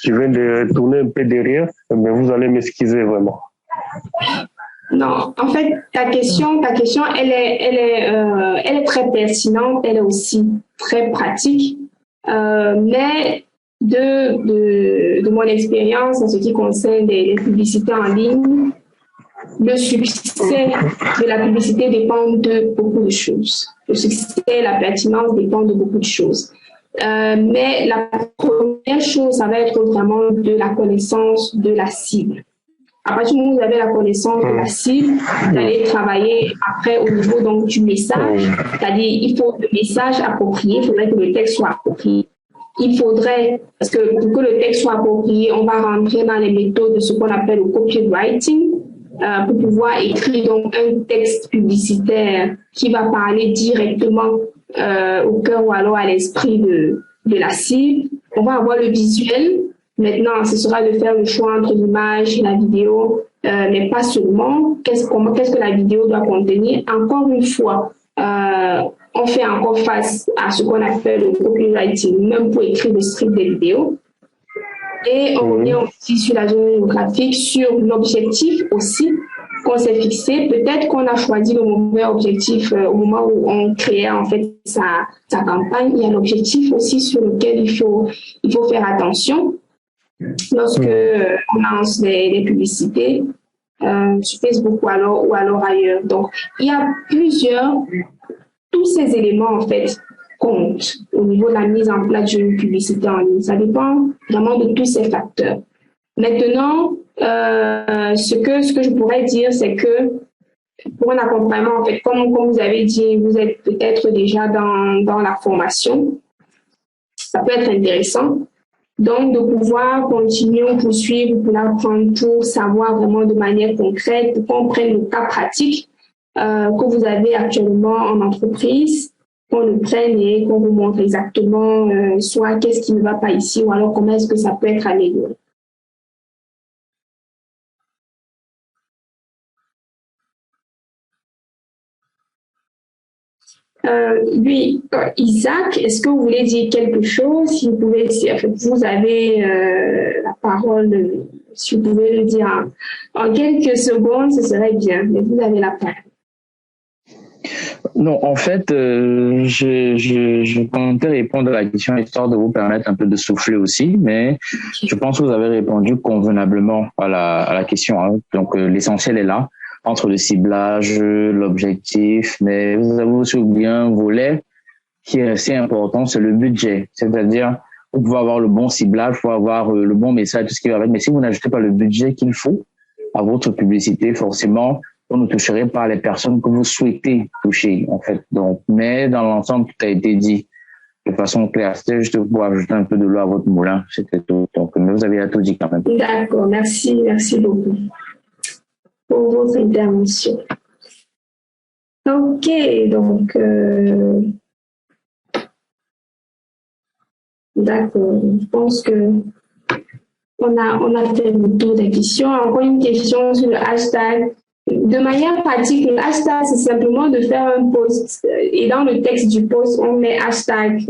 viens de retourner un peu derrière, mais vous allez m'excuser vraiment. Non, en fait, ta question, elle est très pertinente, elle est aussi très pratique, mais de mon expérience en ce qui concerne les publicités en ligne, le succès de la publicité dépend de beaucoup de choses. Le succès et la pertinence dépendent de beaucoup de choses. Mais la première chose, ça va être vraiment de la connaissance de la cible. À partir du moment où vous avez la connaissance de la cible, vous allez travailler après au niveau donc, du message. C'est-à-dire, il faut le message approprié, il faudrait que le texte soit approprié. Il faudrait, parce que pour que le texte soit approprié, on va rentrer dans les méthodes de ce qu'on appelle le copywriting, pour pouvoir écrire donc un texte publicitaire qui va parler directement au cœur ou alors à l'esprit de la cible. On va avoir le visuel. Maintenant, ce sera de faire le choix entre l'image et la vidéo, mais pas seulement. Qu'est-ce que la vidéo doit contenir? Encore une fois, on fait encore face à ce qu'on appelle le copywriting, même pour écrire le script des vidéos. Et on revient aussi sur la zone géographique, sur l'objectif aussi qu'on s'est fixé. Peut-être qu'on a choisi le mauvais objectif au moment où on créait en fait sa campagne. Il y a l'objectif aussi sur lequel il faut faire attention lorsque on lance des publicités sur Facebook ou alors ailleurs. Donc, il y a tous ces éléments en fait compte au niveau de la mise en place d'une publicité en ligne. Ça dépend vraiment de tous ces facteurs. Maintenant, ce que je pourrais dire, c'est que pour un accompagnement, en fait, comme vous avez dit, vous êtes peut-être déjà dans la formation, ça peut être intéressant. Donc, de pouvoir continuer ou poursuivre pour l'apprendre pour savoir vraiment de manière concrète, pour qu'on prenne le cas pratique que vous avez actuellement en entreprise, qu'on le prenne et qu'on vous montre exactement soit qu'est-ce qui ne va pas ici ou alors comment est-ce que ça peut être amélioré. Oui, Isaac, est-ce que vous voulez dire quelque chose? Si vous pouvez, en fait, vous avez la parole, si vous pouvez le dire en quelques secondes, ce serait bien, mais vous avez la parole. Non, en fait, je comptais répondre à la question histoire de vous permettre un peu de souffler aussi, mais je pense que vous avez répondu convenablement à la question. Hein. Donc, l'essentiel est là, entre le ciblage, l'objectif, mais vous avez aussi oublié un volet qui est assez important, c'est le budget. C'est-à-dire, Vous pouvez avoir le bon ciblage, il faut avoir le bon message, tout ce qui va avec. Mais si vous n'ajoutez pas le budget qu'il faut à votre publicité, forcément, vous ne toucherez pas les personnes que vous souhaitez toucher, en fait. Donc, mais dans l'ensemble, tout a été dit de façon claire. C'était juste pour ajouter un peu de l'eau à votre moulin. C'était tout. Donc, mais vous avez tout dit quand même. D'accord, merci beaucoup pour votre intervention. Ok, donc, d'accord, je pense que on a fait le tour des questions. Encore une question sur le hashtag. De manière pratique, le hashtag, c'est simplement de faire un post et dans le texte du post, on met hashtag,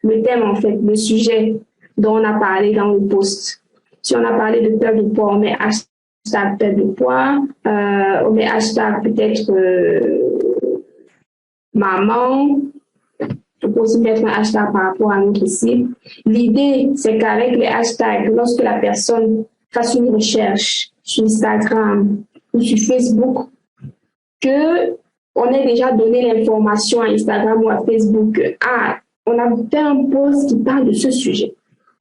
le thème en fait, le sujet dont on a parlé dans le post. Si on a parlé de perte de poids, on met hashtag perte de poids, on met hashtag peut-être maman. On peut aussi mettre un hashtag par rapport à notre cible. L'idée, c'est qu'avec les hashtags, lorsque la personne fasse une recherche sur Instagram ou sur Facebook, qu'on ait déjà donné l'information à Instagram ou à Facebook, on a fait un post qui parle de ce sujet.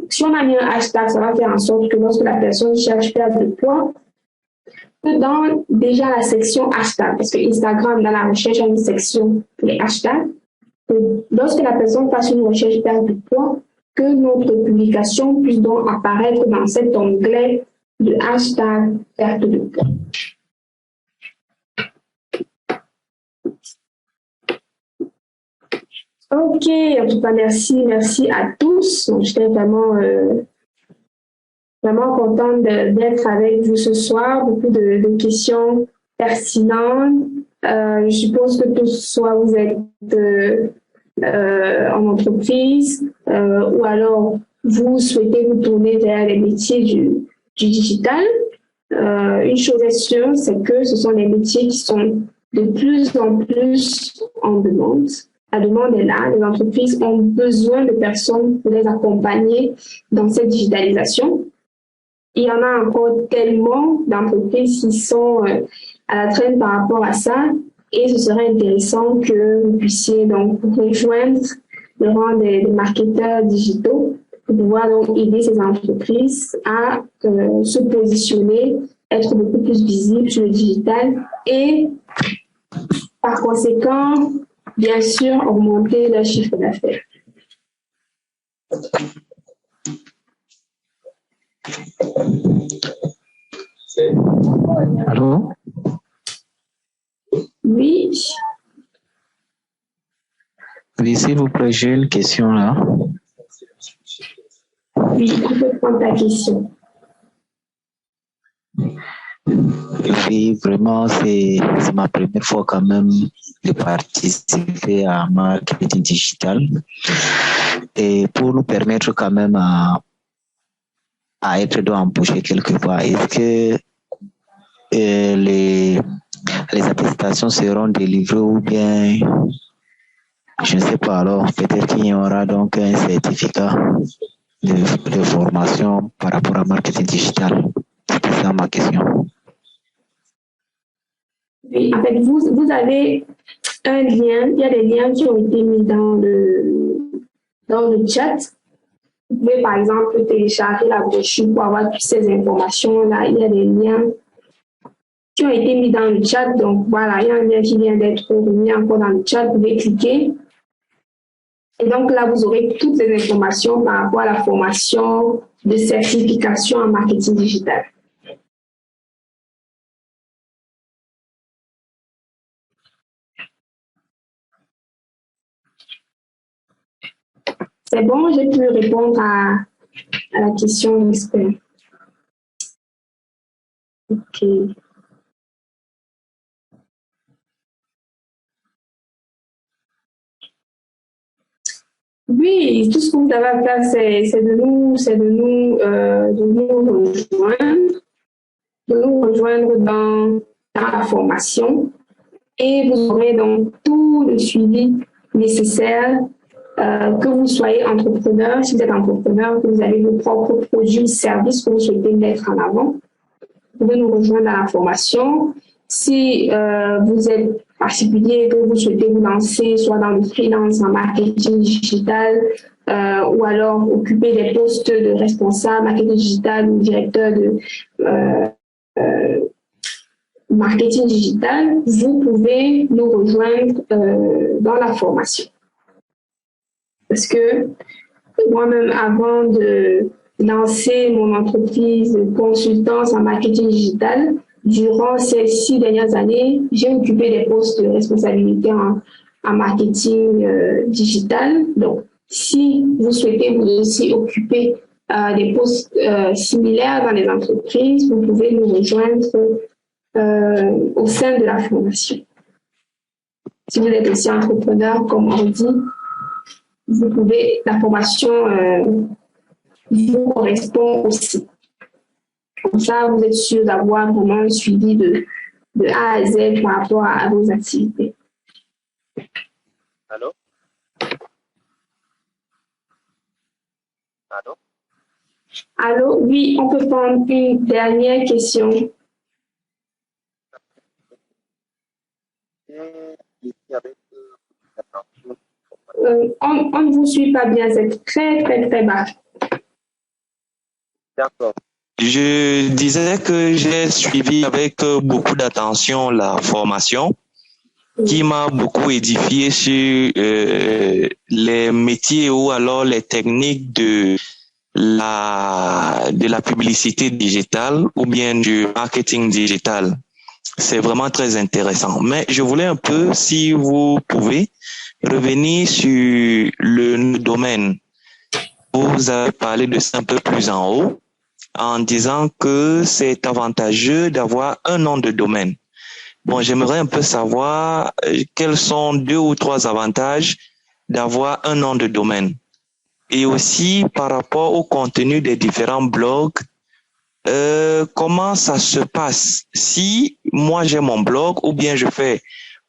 Si on a mis un hashtag, ça va faire en sorte que lorsque la personne cherche perte de poids, que dans déjà la section hashtag, parce que Instagram, dans la recherche, a une section pour les hashtags, lorsque la personne fasse une recherche perte de poids, que notre publication puisse donc apparaître dans cet onglet de hashtag perte de poids. Ok, en tout cas, merci à tous. J'étais vraiment contente d'être avec vous ce soir. Beaucoup de questions pertinentes. Je suppose que tous, soit vous êtes en entreprise ou alors vous souhaitez vous tourner vers les métiers du digital. Une chose est sûre, c'est que ce sont des métiers qui sont de plus en plus en demande. La demande est là. Les entreprises ont besoin de personnes pour les accompagner dans cette digitalisation. Il y en a encore tellement d'entreprises qui sont à la traîne par rapport à ça. Et ce serait intéressant que vous puissiez donc rejoindre le rang des marketeurs digitaux pour pouvoir donc aider ces entreprises à se positionner, être beaucoup plus visibles sur le digital et par conséquent, bien sûr, augmenter leur chiffre d'affaires. Allô? Oui. Oui, s'il vous plaît, j'ai une question là. Oui, on peut prendre ta question. Oui, vraiment, c'est ma première fois quand même de participer à marketing digital. Et pour nous permettre quand même à être embauché quelque part, est-ce que les attestations seront délivrées ou bien, je ne sais pas, alors peut-être qu'il y aura donc un certificat de formation par rapport à marketing digital. C'était ça ma question. Oui, en fait, vous avez un lien, il y a des liens qui ont été mis dans le chat. Vous pouvez par exemple télécharger la brochure pour avoir toutes ces informations-là. Il y a des liens qui ont été mis dans le chat. Donc voilà, il y a un lien qui vient d'être remis encore dans le chat. Vous pouvez cliquer. Et donc là, vous aurez toutes les informations par rapport à la formation de certification en marketing digital. C'est bon, j'ai pu répondre à la question de l'expert. Ok. Oui, tout ce que vous avez à faire, c'est de nous rejoindre dans la formation et vous aurez donc tout le suivi nécessaire, que vous soyez entrepreneur, si vous êtes entrepreneur, que vous avez vos propres produits ou services que vous souhaitez mettre en avant. Vous pouvez nous rejoindre dans la formation. Si vous êtes particulier, que vous souhaitez vous lancer, soit dans le freelance, en marketing digital, ou alors occuper des postes de responsable marketing digital ou directeur de marketing digital, vous pouvez nous rejoindre dans la formation. Parce que moi-même, avant de lancer mon entreprise de consultance en marketing digital, durant ces 6 dernières années, j'ai occupé des postes de responsabilité en marketing digital. Donc, si vous souhaitez vous aussi occuper des postes similaires dans les entreprises, vous pouvez nous rejoindre au sein de la formation. Si vous êtes aussi entrepreneur, comme on dit, vous pouvez, la formation vous correspond aussi. Comme ça, vous êtes sûr d'avoir vraiment un suivi de A à Z par rapport à vos activités. Allô? Allô? Allô? Oui, on peut prendre une dernière question. On ne vous suit pas bien, c'est très, très, très bas. D'accord. Je disais que j'ai suivi avec beaucoup d'attention la formation qui m'a beaucoup édifié sur les métiers ou alors les techniques de la publicité digitale ou bien du marketing digital. C'est vraiment très intéressant. Mais je voulais un peu, si vous pouvez, revenir sur le domaine. Vous avez parlé de ça un peu plus en haut, en disant que c'est avantageux d'avoir un nom de domaine. Bon, j'aimerais un peu savoir quels sont 2 ou 3 avantages d'avoir un nom de domaine. Et aussi par rapport au contenu des différents blogs, comment ça se passe? Si moi j'ai mon blog ou bien je fais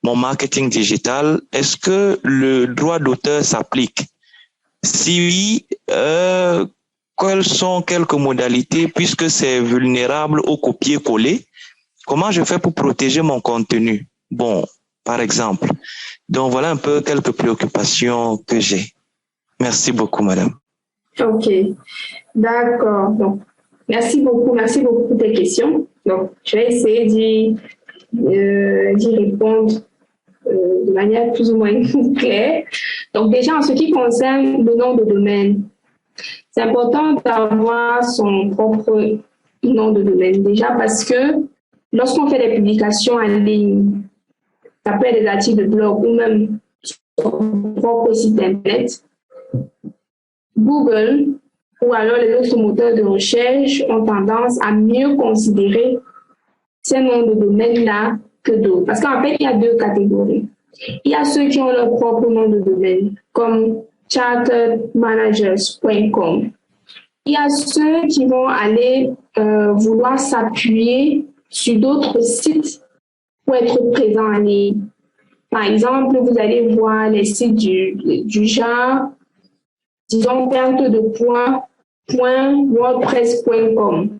mon marketing digital, est-ce que le droit d'auteur s'applique? Si oui, quelles sont quelques modalités puisque c'est vulnérable au copier-coller? Comment je fais pour protéger mon contenu? Bon, par exemple. Donc voilà un peu quelques préoccupations que j'ai. Merci beaucoup, madame. Ok, d'accord. Donc, merci beaucoup pour tes questions. Donc, je vais essayer d'y répondre de manière plus ou moins claire. Donc, déjà, en ce qui concerne le nom de domaine, c'est important d'avoir son propre nom de domaine. Déjà parce que lorsqu'on fait des publications en ligne, ça peut être des articles de blog ou même son propre site internet, Google ou alors les autres moteurs de recherche ont tendance à mieux considérer ces noms de domaine-là que d'autres. Parce qu'en fait, il y a 2 catégories. Il y a ceux qui ont leur propre nom de domaine, comme charteredmanagers.com. Il y a ceux qui vont aller vouloir s'appuyer sur d'autres sites pour être présents en ligne. Par exemple, vous allez voir les sites du genre, disons, perte de poids.wordpress.com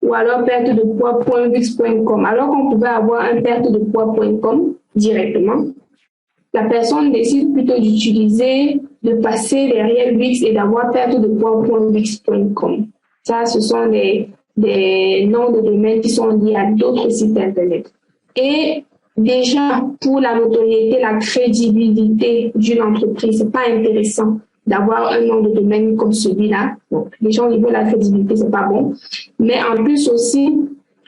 ou alors perte de poids.wix.com. Alors qu'on pouvait avoir un perte de poids.com directement, la personne décide plutôt de passer derrière Wix et d'avoir perte de poids.wix.com. Ça, ce sont des noms de domaine qui sont liés à d'autres sites Internet. Et déjà, pour la notoriété, la crédibilité d'une entreprise, c'est pas intéressant d'avoir un nom de domaine comme celui-là. Donc, déjà, au niveau de la crédibilité, c'est pas bon. Mais en plus aussi,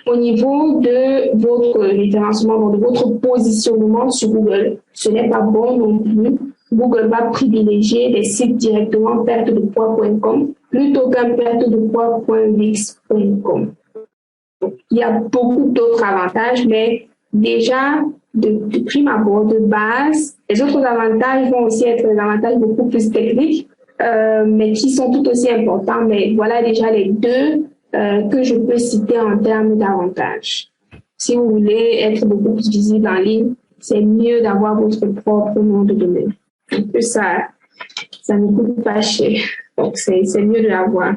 au niveau de votre référencement, de votre positionnement sur Google, ce n'est pas bon non plus. Google va privilégier des sites directement perte de poids.com plutôt qu'un perte de poids.wix.com. Il y a beaucoup d'autres avantages, mais déjà, de prime abord, de base, les autres avantages vont aussi être des avantages beaucoup plus techniques, mais qui sont tout aussi importants. Mais voilà déjà les 2 que je peux citer en termes d'avantages. Si vous voulez être beaucoup plus visible en ligne, c'est mieux d'avoir votre propre nom de domaine. En plus, ça ne coûte pas cher. Donc, c'est mieux de l'avoir.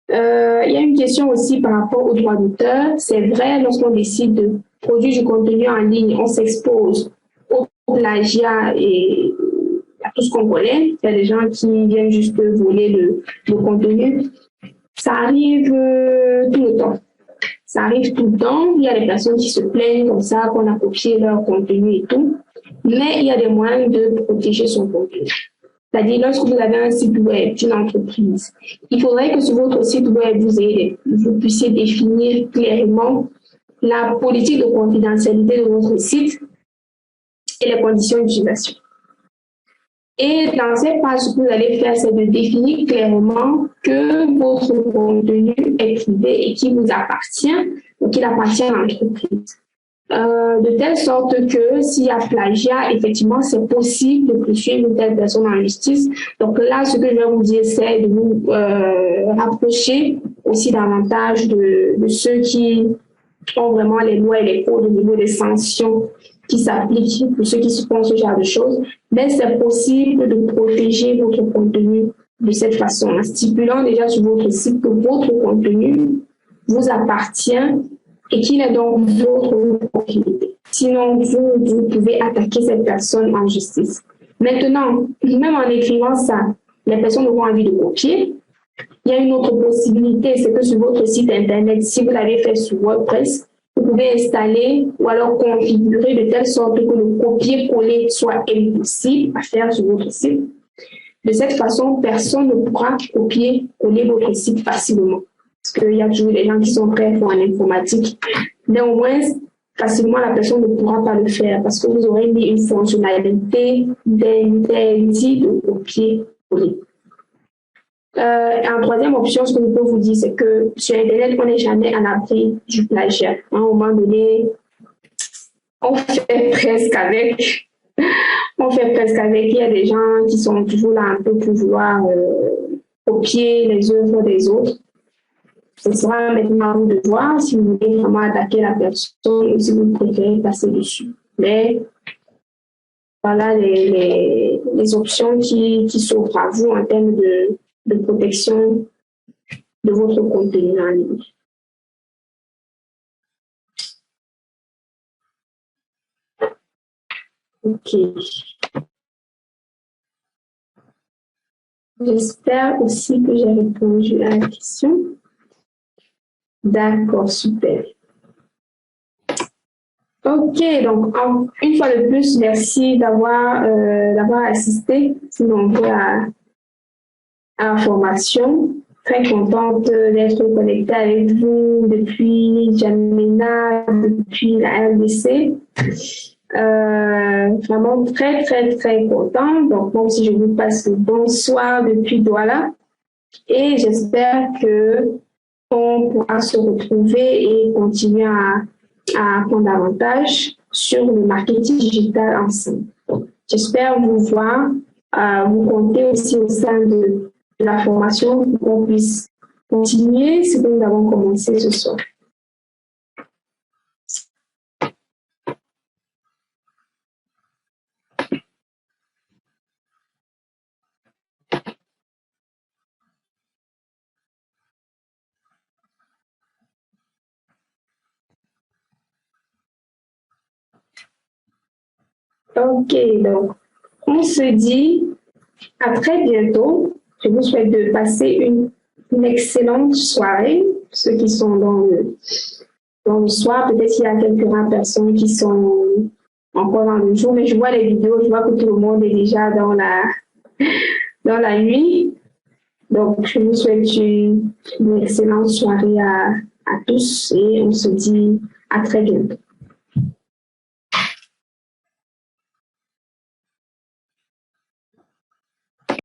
Il y a une question aussi par rapport au droit d'auteur. C'est vrai, lorsqu'on décide de produire du contenu en ligne, on s'expose au plagiat et la tout ce qu'on connaît. Il y a des gens qui viennent juste voler le contenu. Ça arrive tout le temps. Ça arrive tout le temps. Il y a des personnes qui se plaignent comme ça, qu'on a copié leur contenu et tout. Mais il y a des moyens de protéger son contenu. C'est-à-dire, lorsque vous avez un site web d'une entreprise, il faudrait que sur votre site web, vous puissiez définir clairement la politique de confidentialité de votre site et les conditions d'utilisation. Et dans cette page, ce que vous allez faire, c'est de définir clairement que votre contenu est privé et qui vous appartient, ou qu'il appartient à l'entreprise. De telle sorte que s'il y a plagiat, effectivement, c'est possible de poursuivre une telle personne en justice. Donc là, ce que je vais vous dire, c'est de vous rapprocher aussi davantage de ceux qui ont vraiment les lois et les codes au niveau des sanctions qui s'appliquent pour ceux qui font ce genre de choses. Mais c'est possible de protéger votre contenu de cette façon, en stipulant déjà sur votre site que votre contenu vous appartient et qu'il est donc votre propriété. Sinon, vous pouvez attaquer cette personne en justice. Maintenant, même en écrivant ça, les personnes auront envie de copier. Il y a une autre possibilité, c'est que sur votre site Internet, si vous l'avez fait sur WordPress, vous pouvez installer ou alors configurer de telle sorte que le copier-coller soit impossible à faire sur votre site. De cette façon, personne ne pourra copier-coller votre site facilement. Parce qu'il y a toujours des gens qui sont très forts en informatique. Mais au moins, facilement, la personne ne pourra pas le faire parce que vous aurez mis une fonctionnalité d'interdit de copier-coller. En troisième option, ce que je peux vous dire, c'est que sur Internet, on n'est jamais à l'abri du plagiat. À un moment donné, on fait presque avec. Il y a des gens qui sont toujours là un peu pour vouloir copier les œuvres des autres. Ce sera maintenant à vous de voir si vous voulez vraiment attaquer la personne ou si vous préférez passer dessus. Mais voilà les options qui s'offrent à vous en termes de protection de votre contenu en ligne. Ok. J'espère aussi que j'ai répondu à la question. D'accord, super. Ok, donc une fois de plus, merci d'avoir assisté si nombreux à la formation. Très contente d'être connectée avec vous depuis N'Djamena, depuis la RDC. Vraiment très, très, très content. Donc, moi aussi, je vous passe le bonsoir depuis Douala. Et j'espère qu'on pourra se retrouver et continuer à apprendre davantage sur le marketing digital ensemble. J'espère vous voir, vous compter aussi au sein de la formation pour qu'on puisse continuer ce que nous avons commencé ce soir. Ok, donc on se dit à très bientôt. Je vous souhaite de passer une excellente soirée. Ceux qui sont dans le soir, peut-être qu'il y a quelques rares personnes qui sont encore dans le jour, mais je vois les vidéos, je vois que tout le monde est déjà dans la nuit. Donc, je vous souhaite une excellente soirée à tous et on se dit à très bientôt.